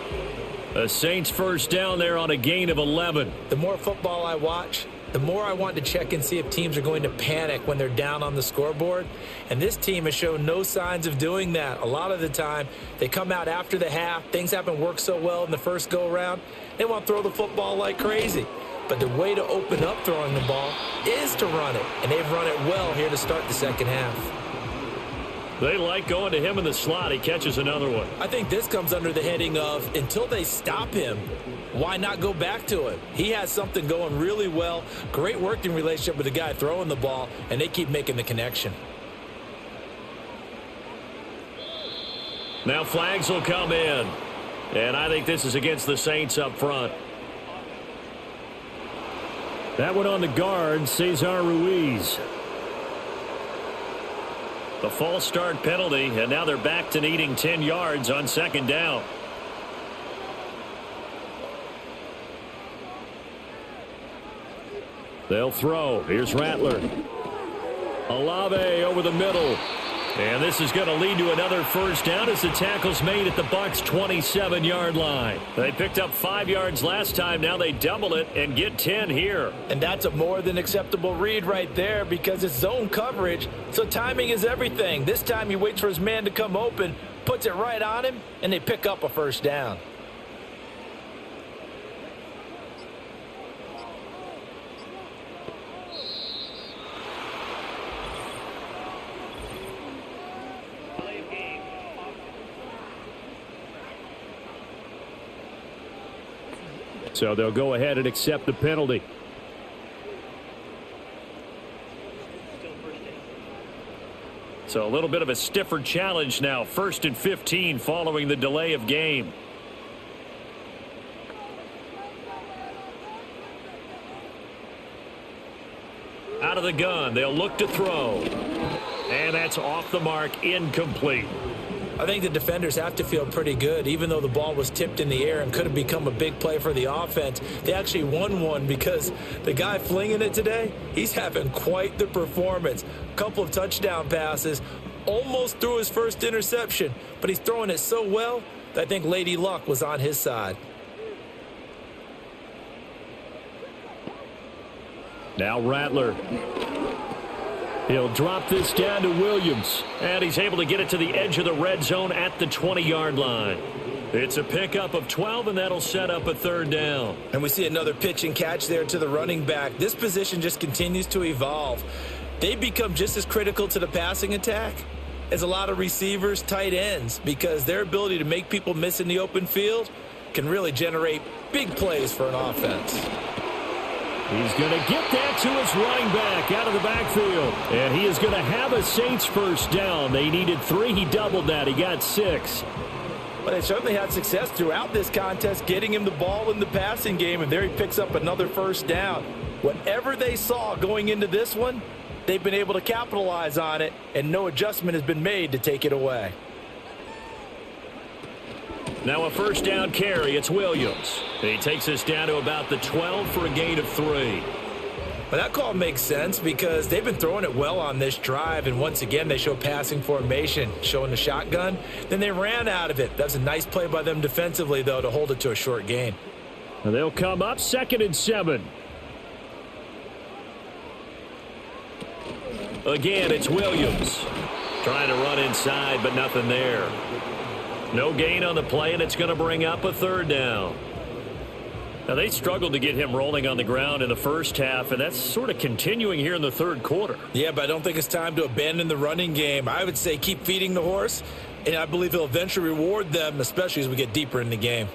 The Saints first down there on a gain of 11. The more football I watch, the more I want to check and see if teams are going to panic when they're down on the scoreboard. And this team has shown no signs of doing that. A lot of the time, they come out after the half. Things haven't worked so well in the first go-around. They want to throw the football like crazy. But the way to open up throwing the ball is to run it. And they've run it well here to start the second half. They like going to him in the slot. He catches another one. I think this comes under the heading of until they stop him, why not go back to him? He has something going really well. Great working relationship with the guy throwing the ball, and they keep making the connection. Now flags will come in. And I think this is against the Saints up front. That one on the guard, Cesar Ruiz. The false start penalty, and now they're back to needing 10 yards on 2nd down. They'll throw. Here's Rattler. Olave over the middle. And this is going to lead to another first down as the tackle's made at the Bucs' 27-yard line. They picked up 5 yards last time. Now they double it and get 10 here. And that's a more than acceptable read right there because it's zone coverage, so timing is everything. This time he waits for his man to come open, puts it right on him, and they pick up a first down. So they'll go ahead and accept the penalty. So a little bit of a stiffer challenge now. 1st and 15 following the delay of game. Out of the gun. They'll look to throw. And that's off the mark. Incomplete. I think the defenders have to feel pretty good. Even though the ball was tipped in the air and could have become a big play for the offense, they actually won one because the guy flinging it today, he's having quite the performance. A couple of touchdown passes, almost threw his first interception, but he's throwing it so well that I think Lady Luck was on his side. Now Rattler. He'll drop this down to Williams. And he's able to get it to the edge of the red zone at the 20-yard line. It's a pickup of 12, and that'll set up a 3rd down. And we see another pitch and catch there to the running back. This position just continues to evolve. They become just as critical to the passing attack as a lot of receivers, tight ends, because their ability to make people miss in the open field can really generate big plays for an offense. He's going to get that to his running back out of the backfield. And he is going to have a Saints first down. They needed 3. He doubled that. He got 6. Well, they certainly had success throughout this contest getting him the ball in the passing game, and there he picks up another first down. Whatever they saw going into this one, they've been able to capitalize on it, and no adjustment has been made to take it away. Now a first down carry. It's Williams. He takes us down to about the 12 for a gain of 3. Well, that call makes sense because they've been throwing it well on this drive, and once again they show passing formation, showing the shotgun. Then they ran out of it. That's a nice play by them defensively, though, to hold it to a short gain. And they'll come up 2nd and 7. Again, it's Williams. Trying to run inside, but nothing there. No gain on the play, and it's going to bring up a 3rd down. Now, they struggled to get him rolling on the ground in the first half, and that's sort of continuing here in the 3rd quarter. Yeah, but I don't think it's time to abandon the running game. I would say keep feeding the horse, and I believe he'll eventually reward them, especially as we get deeper in the game.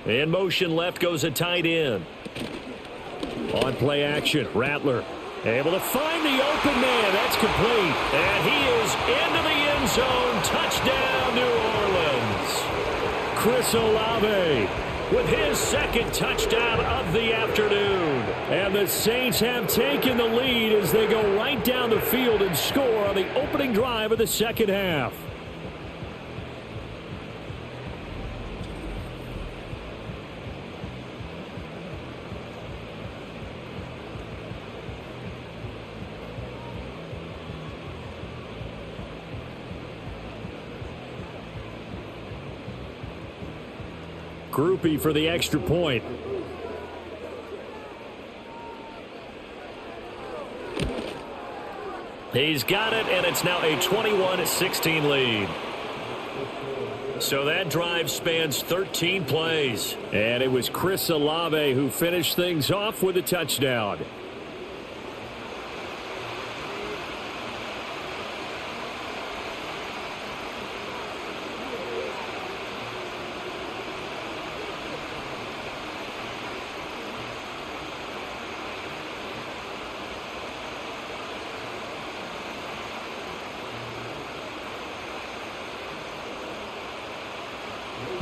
In motion left goes a tight end. On play action, Rattler able to find the open man. That's complete. And he is into the end zone. Touchdown, New Orleans. Chris Olave with his 2nd touchdown of the afternoon. And the Saints have taken the lead as they go right down the field and score on the opening drive of the second half. Groupie for the extra point. He's got it, and it's now a 21-16 lead. So that drive spans 13 plays. And it was Chris Olave who finished things off with a touchdown.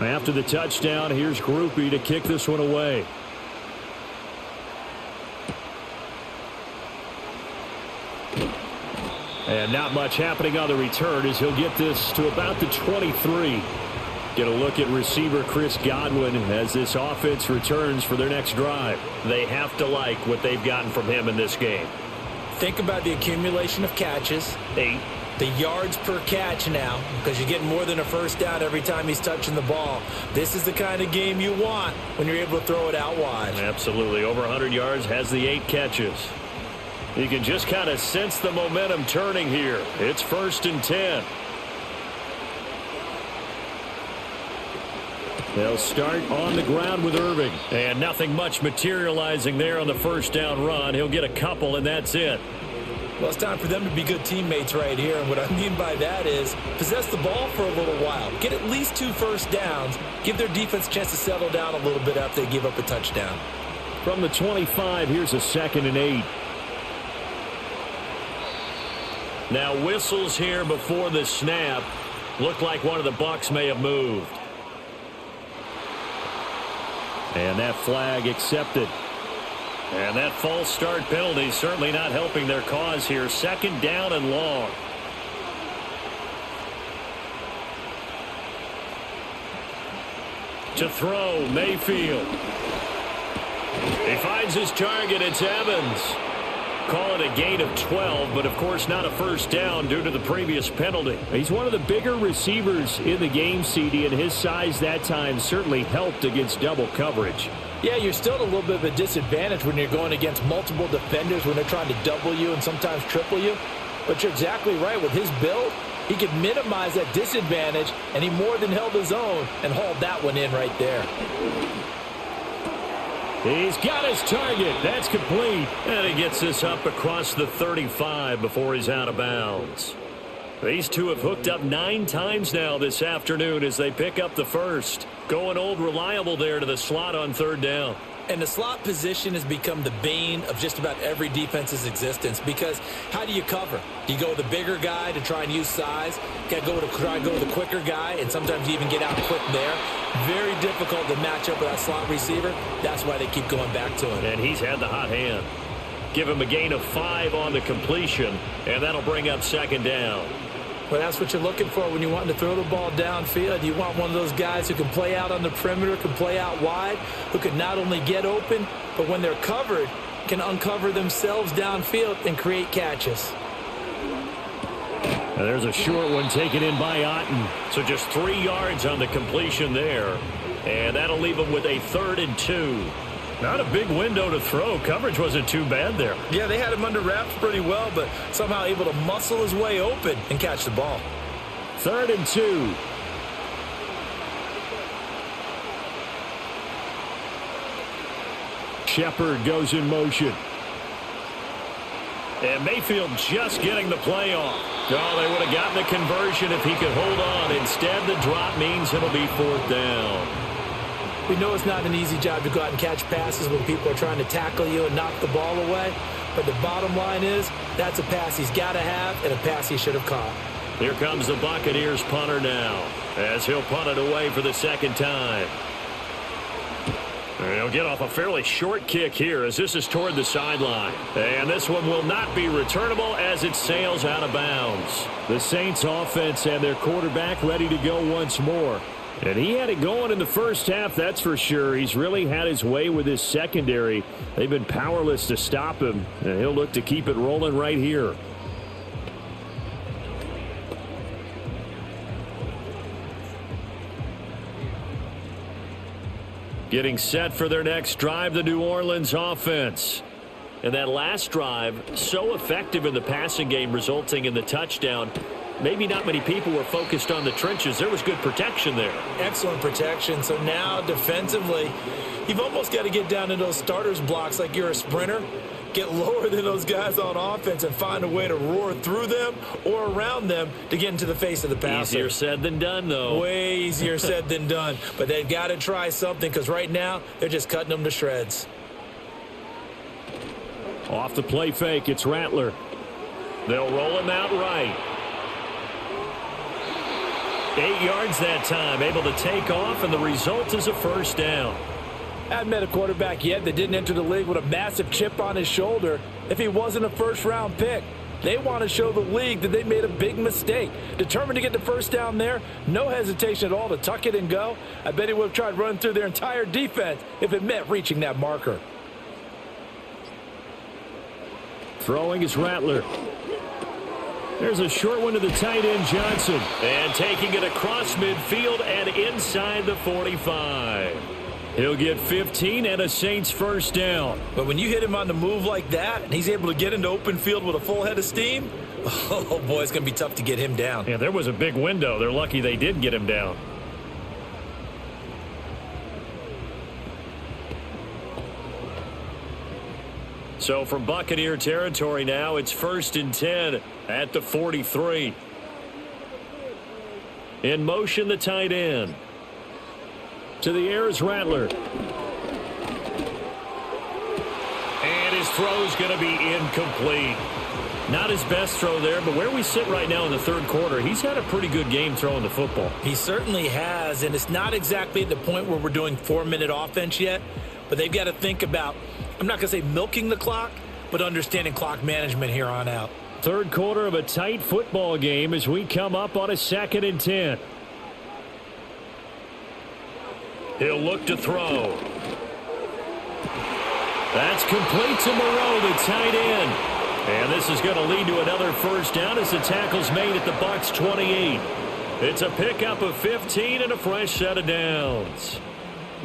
After the touchdown, here's Groupie to kick this one away. And not much happening on the return as he'll get this to about the 23. Get a look at receiver Chris Godwin as this offense returns for their next drive. They have to like what they've gotten from him in this game. Think about the accumulation of catches. 8. The yards per catch now, because you're getting more than a first down every time he's touching the ball. This is the kind of game you want when you're able to throw it out wide. Absolutely. Over 100 yards, has the 8 catches. You can just kind of sense the momentum turning here. It's 1st and 10. They'll start on the ground with Irving. And nothing much materializing there on the first down run. He'll get a couple, and that's it. Well, it's time for them to be good teammates right here. And what I mean by that is possess the ball for a little while. Get at least 2 first downs. Give their defense a chance to settle down a little bit after they give up a touchdown. From the 25, here's a 2nd and 8. Now whistles here before the snap. Looked like one of the Bucs may have moved. And that flag accepted. And that false start penalty certainly not helping their cause here. 2nd down and long. To throw, Mayfield. He finds his target. It's Evans. Call it a gain of 12, but of course not a first down due to the previous penalty. He's one of the bigger receivers in the game, CD, and his size that time certainly helped against double coverage. Yeah, you're still at a little bit of a disadvantage when you're going against multiple defenders when they're trying to double you and sometimes triple you. But you're exactly right. With his build, he could minimize that disadvantage, and he more than held his own and hauled that one in right there. He's got his target. That's complete. And he gets this up across the 35 before he's out of bounds. These two have hooked up 9 times now this afternoon as they pick up the first. Going old reliable there to the slot on 3rd down. And the slot position has become the bane of just about every defense's existence, because how do you cover? Do you go with the bigger guy to try and use size? You got to try and go with the quicker guy, and sometimes you even get out quick there. Very difficult to match up with that slot receiver. That's why they keep going back to him. And he's had the hot hand. Give him a gain of 5 on the completion, and that'll bring up 2nd down. Well, that's what you're looking for when you're wanting to throw the ball downfield. You want one of those guys who can play out on the perimeter, can play out wide, who can not only get open, but when they're covered, can uncover themselves downfield and create catches. And there's a short one taken in by Otten. So just 3 yards on the completion there. And that'll leave him with a 3rd and 2. Not a big window to throw. Coverage wasn't too bad there. Yeah, they had him under wraps pretty well, but somehow able to muscle his way open and catch the ball. 3rd and 2. Shepard goes in motion. And Mayfield just getting the play off. Oh, they would have gotten the conversion if he could hold on. Instead, the drop means it'll be 4th down. We know it's not an easy job to go out and catch passes when people are trying to tackle you and knock the ball away. But the bottom line is, that's a pass he's got to have and a pass he should have caught. Here comes the Buccaneers punter now, as he'll punt it away for the 2nd time. And he'll get off a fairly short kick here as this is toward the sideline. And this one will not be returnable as it sails out of bounds. The Saints offense and their quarterback ready to go once more. And he had it going in the first half, that's for sure. He's really had his way with his secondary. They've been powerless to stop him, and he'll look to keep it rolling right here. Getting set for their next drive, the New Orleans offense. And that last drive, so effective in the passing game, resulting in the touchdown. Maybe not many people were focused on the trenches. There was good protection there. Excellent protection. So now defensively, you've almost got to get down to those starters blocks like you're a sprinter. Get lower than those guys on offense and find a way to roar through them or around them to get into the face of the passer. Easier said than done, though. Way easier said than done. But they've got to try something because right now they're just cutting them to shreds. Off the play fake, it's Rattler. They'll roll him out right. 8 yards that time, able to take off, and the result is a first down. I haven't met a quarterback yet that didn't enter the league with a massive chip on his shoulder if he wasn't a first-round pick. They want to show the league that they made a big mistake. Determined to get the first down there, no hesitation at all to tuck it and go. I bet he would have tried running through their entire defense if it meant reaching that marker. Throwing is Rattler. There's a short one to the tight end, Johnson. And taking it across midfield and inside the 45. He'll get 15 and a Saints first down. But when you hit him on the move like that, and he's able to get into open field with a full head of steam, oh boy, it's going to be tough to get him down. Yeah, there was a big window. They're lucky they did get him down. So from Buccaneer territory now, it's 1st and 10 at the 43. In motion, the tight end. To the air is Rattler. And his throw's going to be incomplete. Not his best throw there, but where we sit right now in the third quarter, he's had a pretty good game throwing the football. He certainly has, and it's not exactly at the point where we're doing 4-minute offense yet, but they've got to think about, I'm not going to say milking the clock, but understanding clock management here on out. Third quarter of a tight football game as we come up on a 2nd and 10. He'll look to throw. That's complete to Moreau, the tight end. And this is going to lead to another first down as the tackle's made at the Bucs 28. It's a pickup of 15 and a fresh set of downs.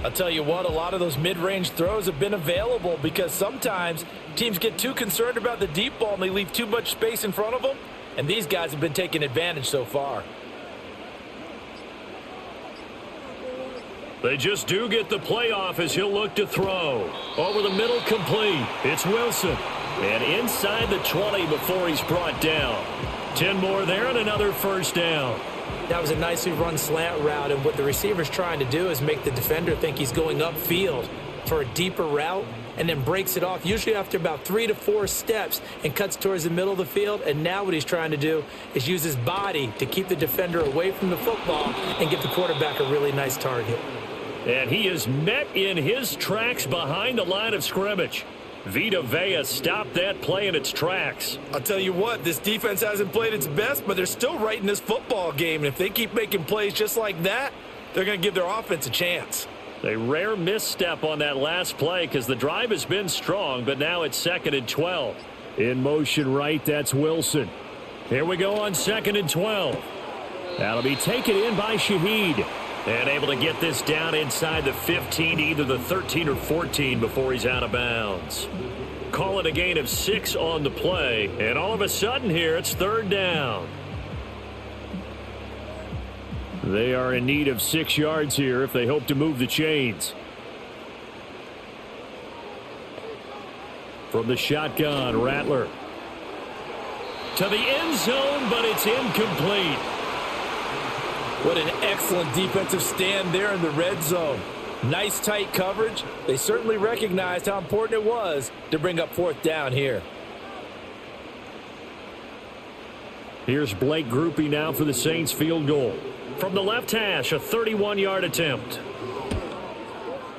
I'll tell you what, a lot of those mid-range throws have been available because sometimes teams get too concerned about the deep ball and they leave too much space in front of them, and these guys have been taking advantage so far. They just do get the playoff as he'll look to throw. Over the middle, complete. It's Wilson. And inside the 20 before he's brought down. 10 more there and another first down. That was a nicely run slant route, and what the receiver's trying to do is make the defender think he's going upfield for a deeper route and then breaks it off, usually after about 3 to 4 steps, and cuts towards the middle of the field. And now what he's trying to do is use his body to keep the defender away from the football and give the quarterback a really nice target. And he is met in his tracks behind the line of scrimmage. Vita Vea stopped that play in its tracks. I'll tell you what, this defense hasn't played its best, but they're still right in this football game. And if they keep making plays just like that, they're going to give their offense a chance. A rare misstep on that last play because the drive has been strong, but now it's 2nd and 12. In motion right, that's Wilson. Here we go on 2nd and 12. That'll be taken in by Shaheed. And able to get this down inside the 15, either the 13 or 14 before he's out of bounds. Call it a gain of 6 on the play. And all of a sudden here, it's 3rd down. They are in need of 6 yards here if they hope to move the chains. From the shotgun, Rattler. To the end zone, but it's incomplete. What an excellent defensive stand there in the red zone. Nice tight coverage. They certainly recognized how important it was to bring up 4th down here. Here's Blake Groupie now for the Saints field goal. From the left hash, a 31-yard attempt.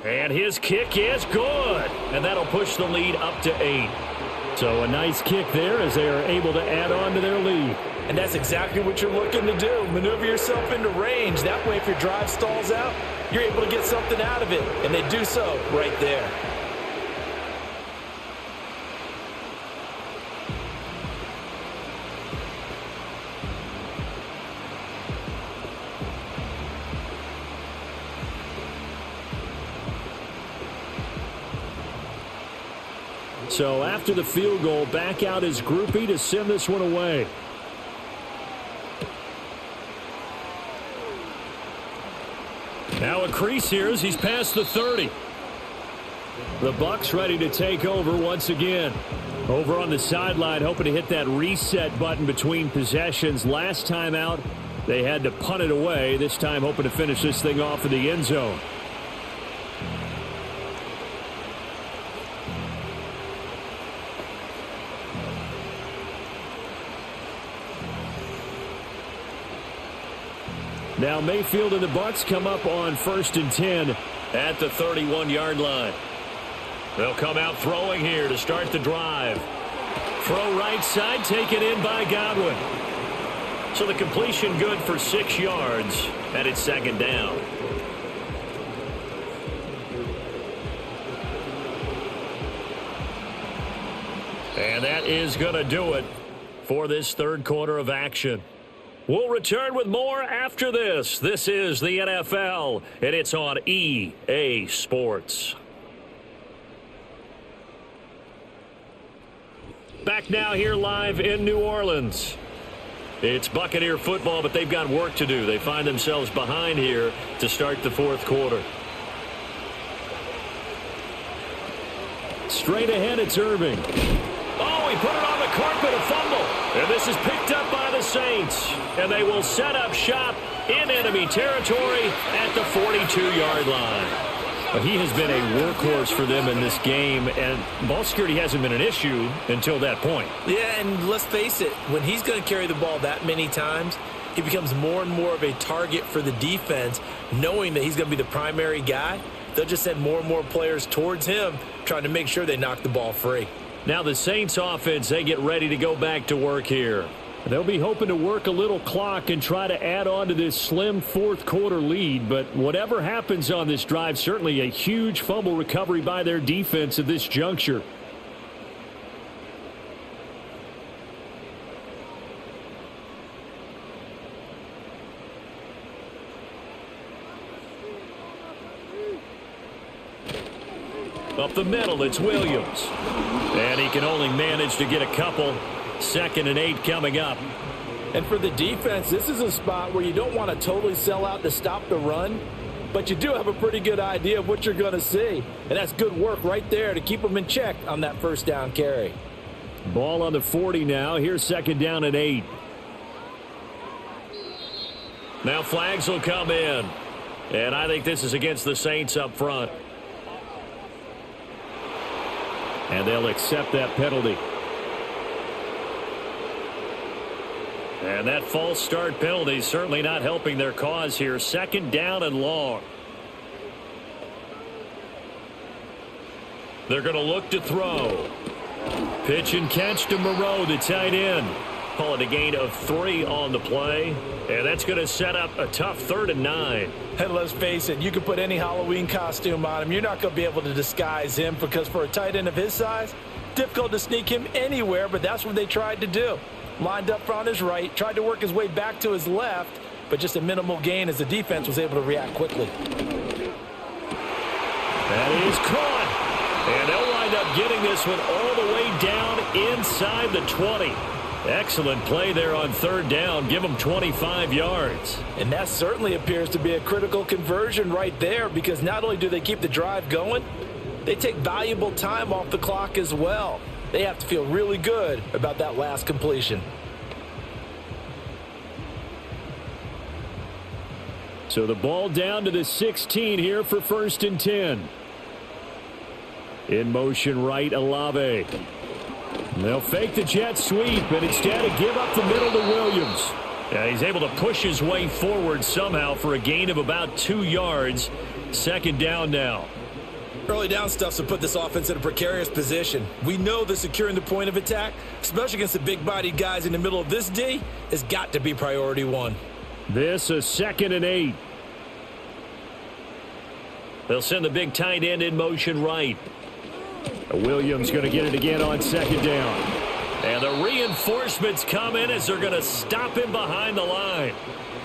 And his kick is good. And that'll push the lead up to 8. So a nice kick there as they are able to add on to their lead. And that's exactly what you're looking to do. Maneuver yourself into range. That way, if your drive stalls out, you're able to get something out of it. And they do so right there. So after the field goal, back out his groupie to send this one away. Now a crease here as he's past the 30. The Bucs ready to take over once again. Over on the sideline, hoping to hit that reset button between possessions. Last time out, they had to punt it away. This time hoping to finish this thing off in the end zone. Now Mayfield and the Bucs come up on 1st and 10 at the 31-yard line. They'll come out throwing here to start the drive. Throw right side, taken in by Godwin. So the completion good for 6 yards, and it's 2nd down. And that is going to do it for this 3rd quarter of action. We'll return with more after this. This is the NFL, and it's on EA Sports. Back now here live in New Orleans. It's Buccaneer football, but they've got work to do. They find themselves behind here to start the 4th quarter. Straight ahead, it's Irving. Oh, he put it on the carpet, a fumble. And this is picked up by the Saints. And they will set up shop in enemy territory at the 42-yard line. He has been a workhorse for them in this game, and ball security hasn't been an issue until that point. Yeah, and let's face it, when he's going to carry the ball that many times, he becomes more and more of a target for the defense, knowing that he's going to be the primary guy. They'll just send more and more players towards him, trying to make sure they knock the ball free. Now the Saints offense, they get ready to go back to work here. They'll be hoping to work a little clock and try to add on to this slim 4th quarter lead. But whatever happens on this drive, certainly a huge fumble recovery by their defense at this juncture. Up the middle, it's Williams. And he can only manage to get a couple. 2nd and 8 coming up. And for the defense, this is a spot where you don't want to totally sell out to stop the run, but you do have a pretty good idea of what you're going to see. And that's good work right there to keep them in check on that 1st down carry. Ball on the 40 now. Here's 2nd down and 8. Now flags will come in. And I think this is against the Saints up front. And they'll accept that penalty. And that false start penalty certainly not helping their cause here. 2nd down and long. They're going to look to throw. Pitch and catch to Moreau, the tight end. Call it a gain of 3 on the play. And that's going to set up a tough 3rd and 9. And let's face it, you can put any Halloween costume on him. You're not going to be able to disguise him because for a tight end of his size, difficult to sneak him anywhere, but that's what they tried to do. Lined up on his right, tried to work his way back to his left, but just a minimal gain as the defense was able to react quickly. That is caught. And they'll wind up getting this one all the way down inside the 20. Excellent play there on 3rd down. Give them 25 yards. And that certainly appears to be a critical conversion right there because not only do they keep the drive going, they take valuable time off the clock as well. They have to feel really good about that last completion. So the ball down to the 16 here for 1st and 10. In motion right, Olave. They'll fake the jet sweep, and instead give up the middle to Williams. Yeah, he's able to push his way forward somehow for a gain of about 2 yards. 2nd down now. Early down stuff's to put this offense in a precarious position. We know that securing the point of attack, especially against the big-bodied guys in the middle of this D, has got to be priority 1. This a 2nd and 8. They'll send the big tight end in motion right. Williams going to get it again on 2nd down. And the reinforcements come in as they're going to stop him behind the line.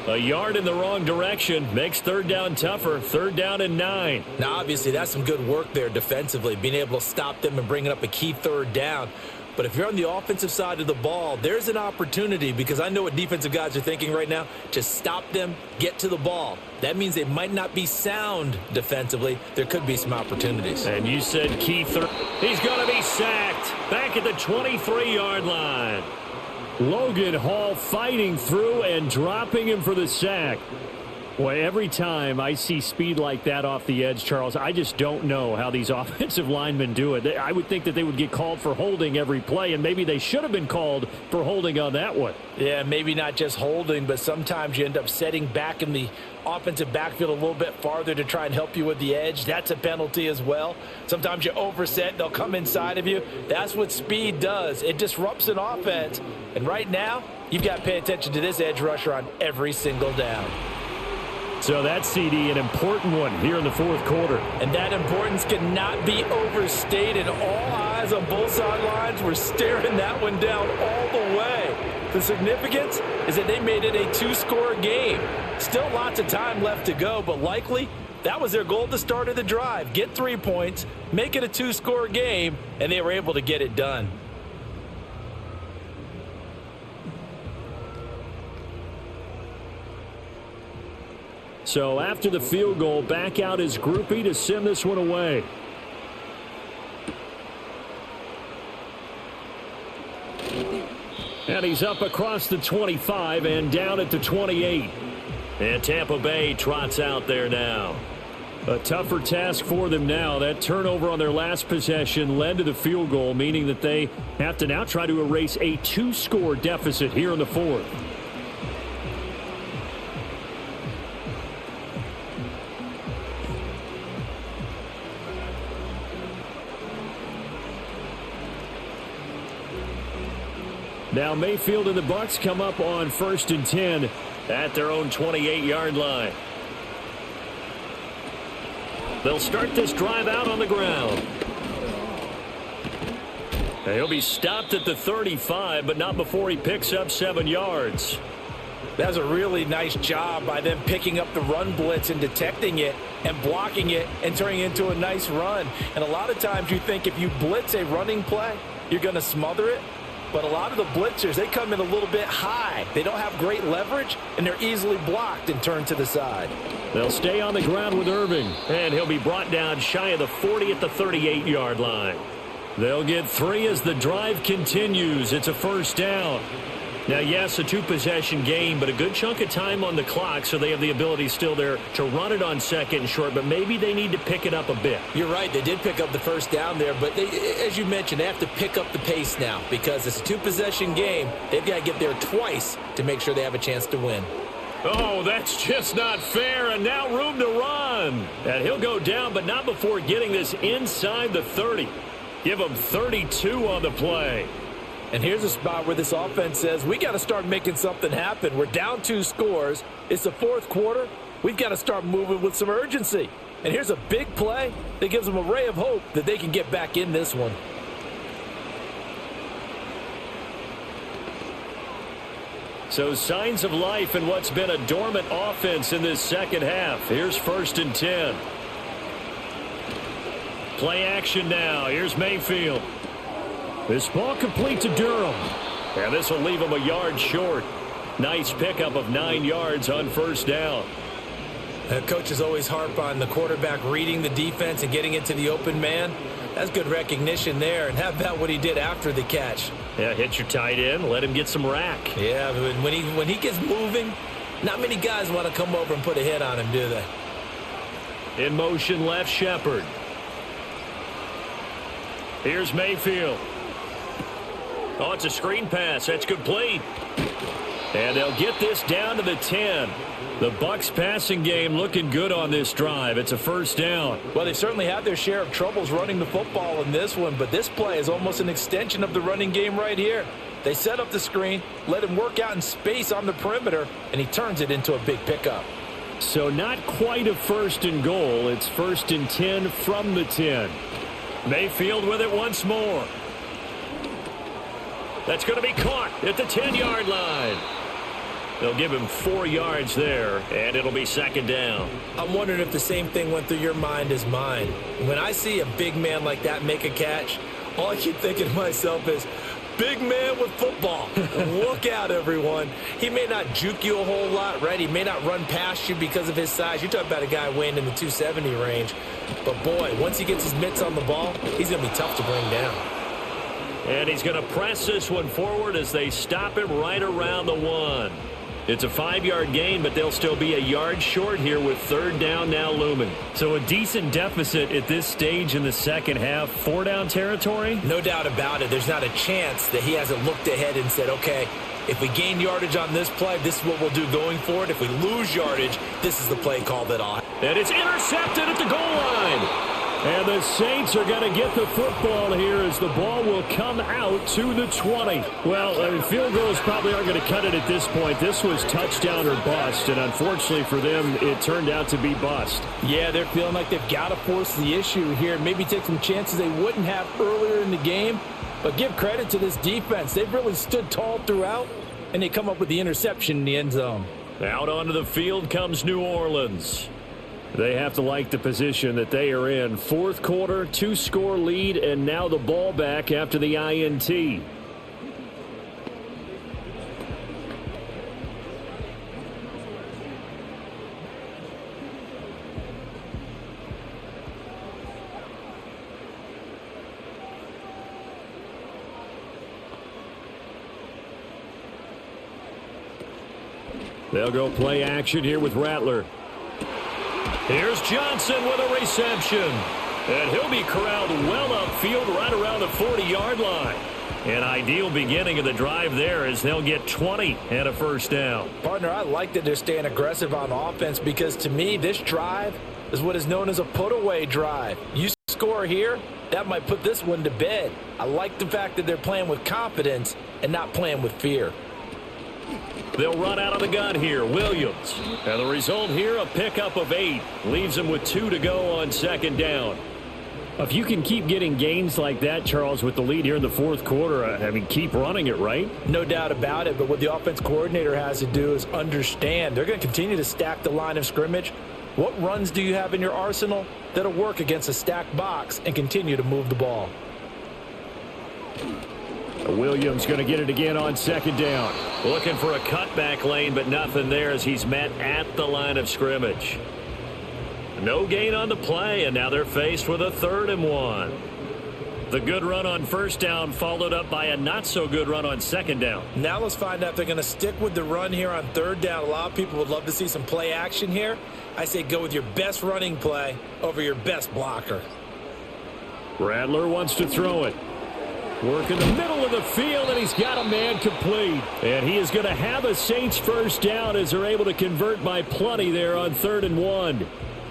A yard in the wrong direction makes third down tougher. Third down and 9. Now, obviously, that's some good work there defensively, being able to stop them and bringing up a key third down. But if you're on the offensive side of the ball, there's an opportunity, because I know what defensive guys are thinking right now. Just stop them, get to the ball. That means they might not be sound defensively. There could be some opportunities. And you said key third. He's going to be sacked back at the 23-yard line. Logan Hall fighting through and dropping him for the sack. Boy, every time I see speed like that off the edge, Charles, I just don't know how these offensive linemen do it. I would think that they would get called for holding every play, and maybe they should have been called for holding on that one. Yeah, maybe not just holding, but sometimes you end up setting back in the offensive backfield a little bit farther to try and help you with the edge. That's a penalty as well. Sometimes you overset, they'll come inside of you. That's what speed does. It disrupts an offense. And right now, you've got to pay attention to this edge rusher on every single down. So that CD, an important one here in the fourth quarter. And that importance cannot be overstated. All eyes on both sidelines were staring that one down all the way. The significance is that they made it a two-score game. Still lots of time left to go, but likely that was their goal at the start of the drive. Get 3 points, make it a two-score game, and they were able to get it done. So after the field goal, back out is Groupie to send this one away. And he's up across the 25 and down at the 28. And Tampa Bay trots out there now. A tougher task for them now. That turnover on their last possession led to the field goal, meaning that they have to now try to erase a two-score deficit here in the fourth. Now Mayfield and the Bucs come up on 1st and 10 at their own 28-yard line. They'll start this drive out on the ground. And he'll be stopped at the 35, but not before he picks up 7 yards. That's a really nice job by them picking up the run blitz and detecting it and blocking it and turning it into a nice run. And a lot of times you think if you blitz a running play, you're going to smother it. But a lot of the blitzers, they come in a little bit high. They don't have great leverage, and they're easily blocked and turned to the side. They'll stay on the ground with Irving, and he'll be brought down shy of the 40 at the 38-yard line. They'll get 3 as the drive continues. It's a first down. Now, yes, a two-possession game, but a good chunk of time on the clock, so they have the ability still there to run it on 2nd and short, but maybe they need to pick it up a bit. You're right. They did pick up the first down there, but as you mentioned, they have to pick up the pace now because it's a two-possession game. They've got to get there twice to make sure they have a chance to win. Oh, that's just not fair, and now room to run. And he'll go down, but not before getting this inside the 30. Give him 32 on the play. And here's a spot where this offense says, we got to start making something happen. We're down 2 scores. It's the fourth quarter. We've got to start moving with some urgency. And here's a big play that gives them a ray of hope that they can get back in this one. So signs of life in what's been a dormant offense in this second half. Here's 1st and 10. Play action now. Here's Mayfield. This ball complete to Durham. And this will leave him a yard short. Nice pickup of 9 yards on first down. Coaches always harp on the quarterback reading the defense and getting into the open man. That's good recognition there. And how about what he did after the catch? Yeah, hit your tight end. Let him get some rack. Yeah, but when he gets moving, not many guys want to come over and put a hit on him, do they? In motion left, Shepard. Here's Mayfield. Oh, it's a screen pass. That's complete. And they'll get this down to the 10. The Bucs passing game looking good on this drive. It's a first down. Well, they certainly had their share of troubles running the football in this one, but this play is almost an extension of the running game right here. They set up the screen, let him work out in space on the perimeter, and he turns it into a big pickup. So not quite a 1st and goal. It's 1st and 10 from the 10. Mayfield with it once more. That's going to be caught at the 10-yard line. They'll give him 4 yards there, and it'll be second down. I'm wondering if the same thing went through your mind as mine. When I see a big man like that make a catch, all I keep thinking to myself is, big man with football. Look out, everyone. He may not juke you a whole lot, right? He may not run past you because of his size. You're talking about a guy weighing in the 270 range. But, boy, once he gets his mitts on the ball, he's going to be tough to bring down. And he's going to press this one forward as they stop him right around the 1. It's a 5-yard gain, but they'll still be a yard short here with third down now looming. So a decent deficit at this stage in the second half. 4-down territory? No doubt about it. There's not a chance that he hasn't looked ahead and said, okay, if we gain yardage on this play, this is what we'll do going forward. If we lose yardage, this is the play call that I'll have. And it's intercepted at the goal line. And the Saints are going to get the football here as the ball will come out to the 20. Well, field goals probably aren't going to cut it at this point. This was touchdown or bust, and unfortunately for them, it turned out to be bust. Yeah, they're feeling like they've got to force the issue here and maybe take some chances they wouldn't have earlier in the game. But give credit to this defense. They've really stood tall throughout, and they come up with the interception in the end zone. Out onto the field comes New Orleans. They have to like the position that they are in. Fourth quarter, 2-score lead, and now the ball back after the INT. They'll go play action here with Rattler. Here's Johnson with a reception. And he'll be corralled well upfield right around the 40-yard line. An ideal beginning of the drive there as they'll get 20 and a first down. Partner, I like that they're staying aggressive on offense because to me this drive is what is known as a put-away drive. You score here, that might put this one to bed. I like the fact that they're playing with confidence and not playing with fear. They'll run out of the gun here. Williams. And the result here, a pickup of 8. Leaves them with 2 to go on second down. If you can keep getting gains like that, Charles, with the lead here in the fourth quarter, I mean, keep running it, right? No doubt about it, but what the offense coordinator has to do is understand. They're going to continue to stack the line of scrimmage. What runs do you have in your arsenal that'll work against a stacked box and continue to move the ball? Williams going to get it again on second down. Looking for a cutback lane, but nothing there as he's met at the line of scrimmage. No gain on the play, and now they're faced with a 3rd and 1. The good run on first down followed up by a not-so-good run on second down. Now let's find out if they're going to stick with the run here on 3rd down. A lot of people would love to see some play action here. I say go with your best running play over your best blocker. Rattler wants to throw it. Work in the middle of the field, and he's got a man complete. And he is going to have a Saints first down as they're able to convert by plenty there on 3rd and 1.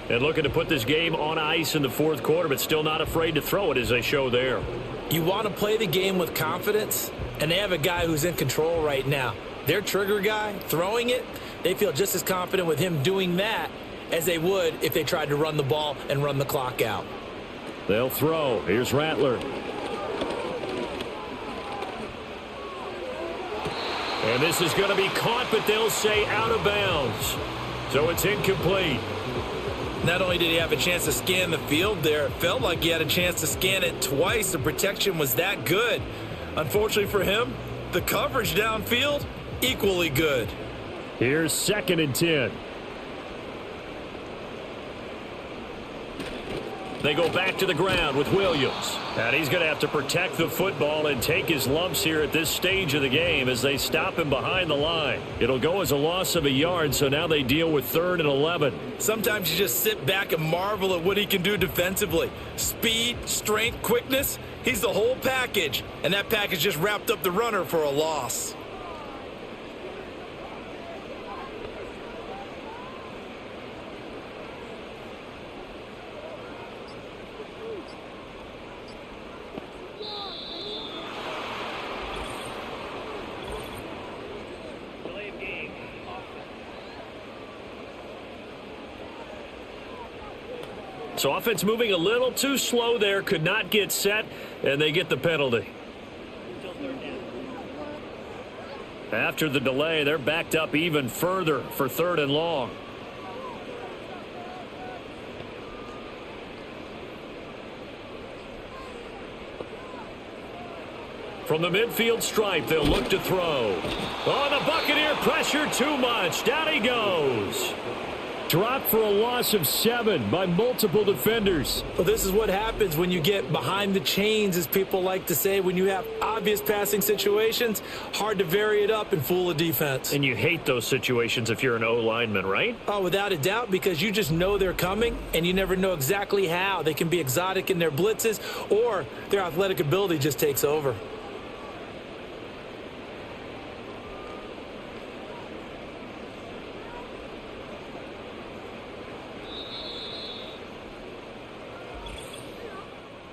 And looking to put this game on ice in the fourth quarter, but still not afraid to throw it as they show there. You want to play the game with confidence, and they have a guy who's in control right now. Their trigger guy, throwing it, they feel just as confident with him doing that as they would if they tried to run the ball and run the clock out. They'll throw. Here's Rattler. And this is going to be caught, but they'll say out of bounds. So it's incomplete. Not only did he have a chance to scan the field there, it felt like he had a chance to scan it twice. The protection was that good. Unfortunately for him, the coverage downfield, equally good. Here's 2nd and 10. They go back to the ground with Williams. And he's going to have to protect the football and take his lumps here at this stage of the game as they stop him behind the line. It'll go as a loss of a yard, so now they deal with 3rd and 11. Sometimes you just sit back and marvel at what he can do defensively. Speed, strength, quickness, he's the whole package. And that package just wrapped up the runner for a loss. So offense moving a little too slow there, could not get set, and they get the penalty. After the delay, they're backed up even further for 3rd and long. From the midfield stripe, they'll look to throw. Oh, the Buccaneer pressure too much. Down he goes. Dropped for a loss of 7 by multiple defenders. Well, this is what happens when you get behind the chains, as people like to say. When you have obvious passing situations, hard to vary it up and fool a defense. And you hate those situations if you're an O-lineman, right? Oh, without a doubt, because you just know they're coming, and you never know exactly how. They can be exotic in their blitzes, or their athletic ability just takes over.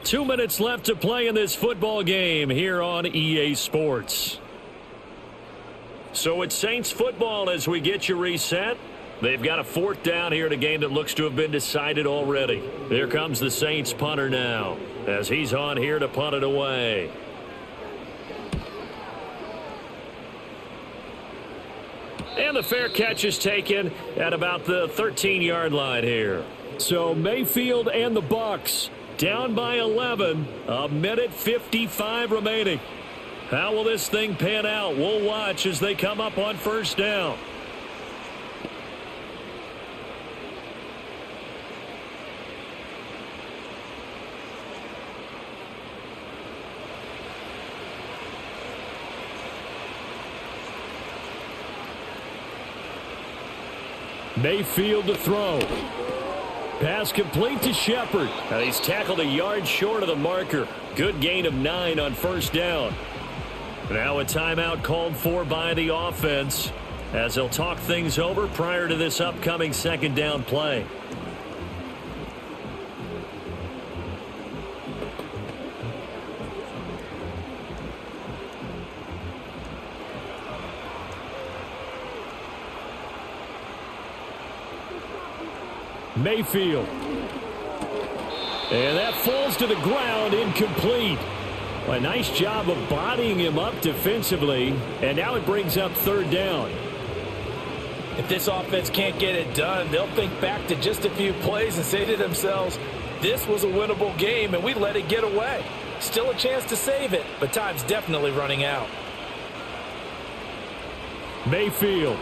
Two minutes left to play in this football game here on EA Sports. So it's Saints football as we get you reset. They've got a 4th down here in a game that looks to have been decided already. Here comes the Saints punter now as he's on here to punt it away. And the fair catch is taken at about the 13-yard line here. So Mayfield and the Bucs down by 11, a minute 55 remaining. How will this thing pan out? We'll watch as they come up on 1st down. Mayfield to throw. Pass complete to Shepard. Now he's tackled a yard short of the marker. Good gain of 9 on 1st down. Now a timeout called for by the offense as they'll talk things over prior to this upcoming 2nd down play. Mayfield. And that falls to the ground, incomplete. A nice job of bodying him up defensively, and now it brings up 3rd down. If this offense can't get it done, they'll think back to just a few plays and say to themselves, this was a winnable game, and we let it get away. Still a chance to save it, but time's definitely running out. Mayfield.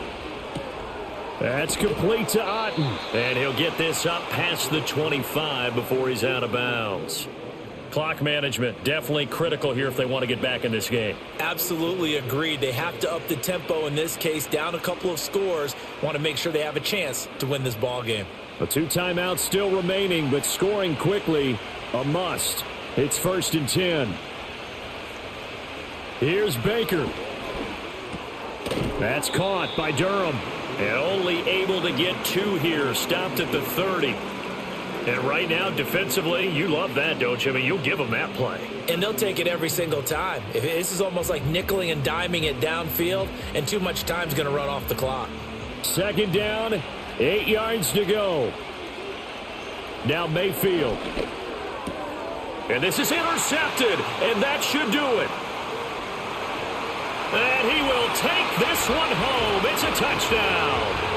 That's complete to Otten. And he'll get this up past the 25 before he's out of bounds. Clock management, definitely critical here if they want to get back in this game. Absolutely agreed. They have to up the tempo in this case, down a couple of scores. Want to make sure they have a chance to win this ball game. The 2 timeouts still remaining, but scoring quickly, a must. It's 1st and 10. Here's Baker. That's caught by Durham. And only able to get 2 here, stopped at the 30. And right now, defensively, you love that, don't you? I mean, you'll give them that play. And they'll take it every single time. This is almost like nickeling and diming it downfield, and too much time's going to run off the clock. 2nd down, 8 yards to go. Now Mayfield. And this is intercepted, and that should do it. And he will take this one home. It's a touchdown.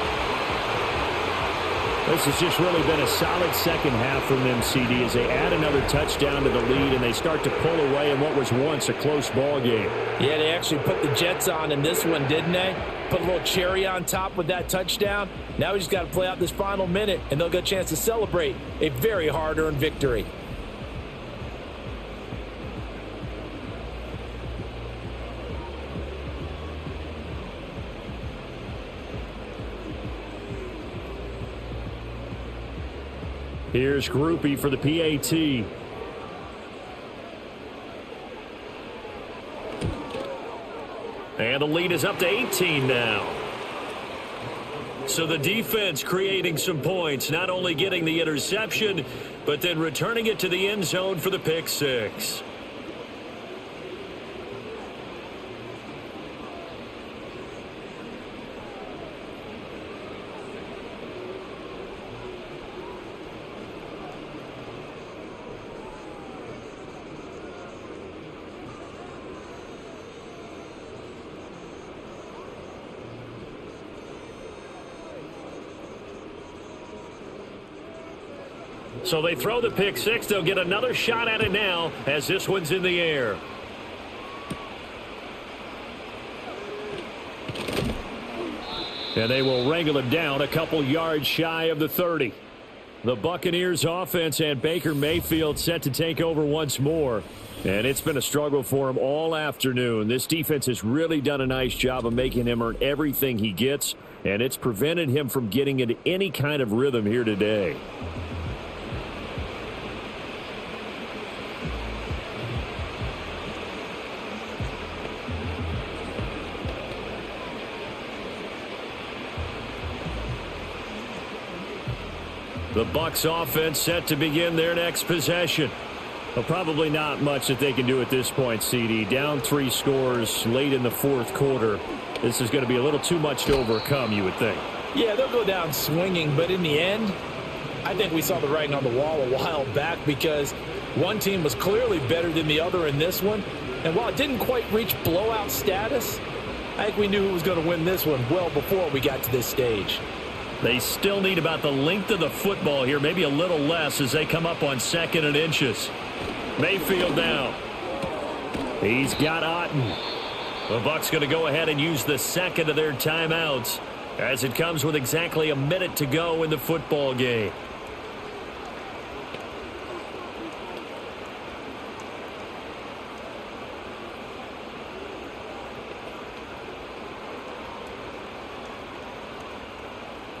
This has just really been a solid 2nd half from them, CD, as they add another touchdown to the lead and they start to pull away in what was once a close ball game. Yeah, they actually put the Jets on in this one, didn't they? Put a little cherry on top with that touchdown. Now we just got to play out this final minute, and they'll get a chance to celebrate a very hard-earned victory. Here's Groupie for the PAT. And the lead is up to 18 now. So the defense creating some points, not only getting the interception, but then returning it to the end zone for the pick 6. So they throw the pick six. They'll get another shot at it now as this one's in the air. And they will wrangle him down a couple yards shy of the 30. The Buccaneers offense and Baker Mayfield set to take over once more. And it's been a struggle for him all afternoon. This defense has really done a nice job of making him earn everything he gets. And it's prevented him from getting into any kind of rhythm here today. The Bucs offense set to begin their next possession. Well, probably not much that they can do at this point, CD. Down 3 scores late in the fourth quarter. This is going to be a little too much to overcome, you would think. Yeah, they'll go down swinging, but in the end, I think we saw the writing on the wall a while back because one team was clearly better than the other in this one. And while it didn't quite reach blowout status, I think we knew who was going to win this one well before we got to this stage. They still need about the length of the football here, maybe a little less as they come up on 2nd and inches. Mayfield now. He's got Otten. The Bucs going to go ahead and use the second of their timeouts as it comes with exactly a minute to go in the football game.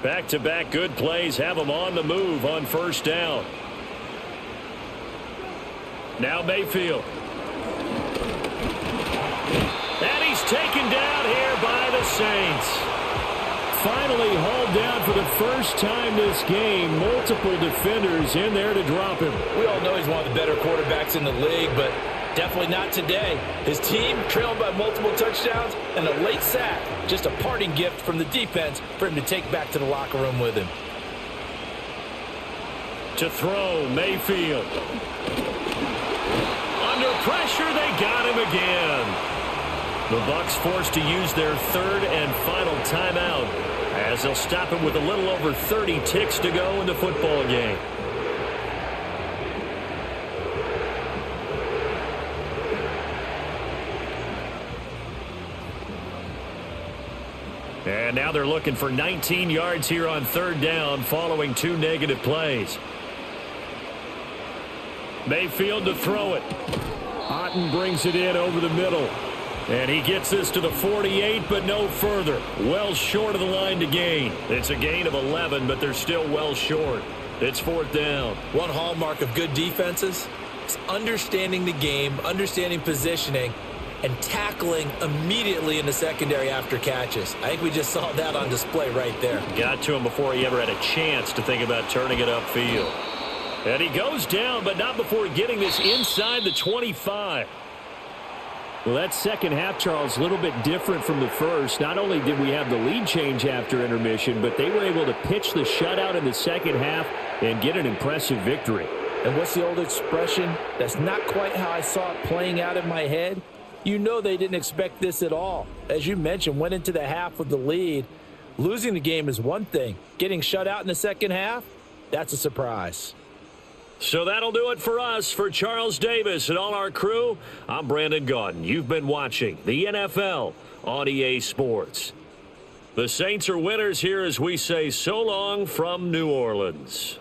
Back-to-back good plays have them on the move on first down. Now Mayfield. And he's taken down here by the Saints. Finally hauled down for the first time this game. Multiple defenders in there to drop him. We all know he's one of the better quarterbacks in the league, but definitely not today. His team trailed by multiple touchdowns and a late sack. Just a parting gift from the defense for him to take back to the locker room with him. To throw, Mayfield. Under pressure, they got him again. The Bucs forced to use their third and final timeout as they'll stop him with a little over 30 ticks to go in the football game. And now they're looking for 19 yards here on third down following 2 negative plays. Mayfield to throw it. Otten brings it in over the middle. And he gets this to the 48, but no further. Well short of the line to gain. It's a gain of 11, but they're still well short. It's fourth down. One hallmark of good defenses is understanding the game, understanding positioning, and tackling immediately in the secondary after catches. I think we just saw that on display right there. Got to him before he ever had a chance to think about turning it upfield. And he goes down, but not before getting this inside the 25. Well, that second half, Charles, a little bit different from the first. Not only did we have the lead change after intermission, but they were able to pitch the shutout in the second half and get an impressive victory. And what's the old expression? That's not quite how I saw it playing out in my head. You know they didn't expect this at all. As you mentioned, went into the half with the lead. Losing the game is one thing. Getting shut out in the second half, that's a surprise. So that'll do it for us. For Charles Davis and all our crew, I'm Brandon Gaudin. You've been watching the NFL on EA Sports. The Saints are winners here as we say so long from New Orleans.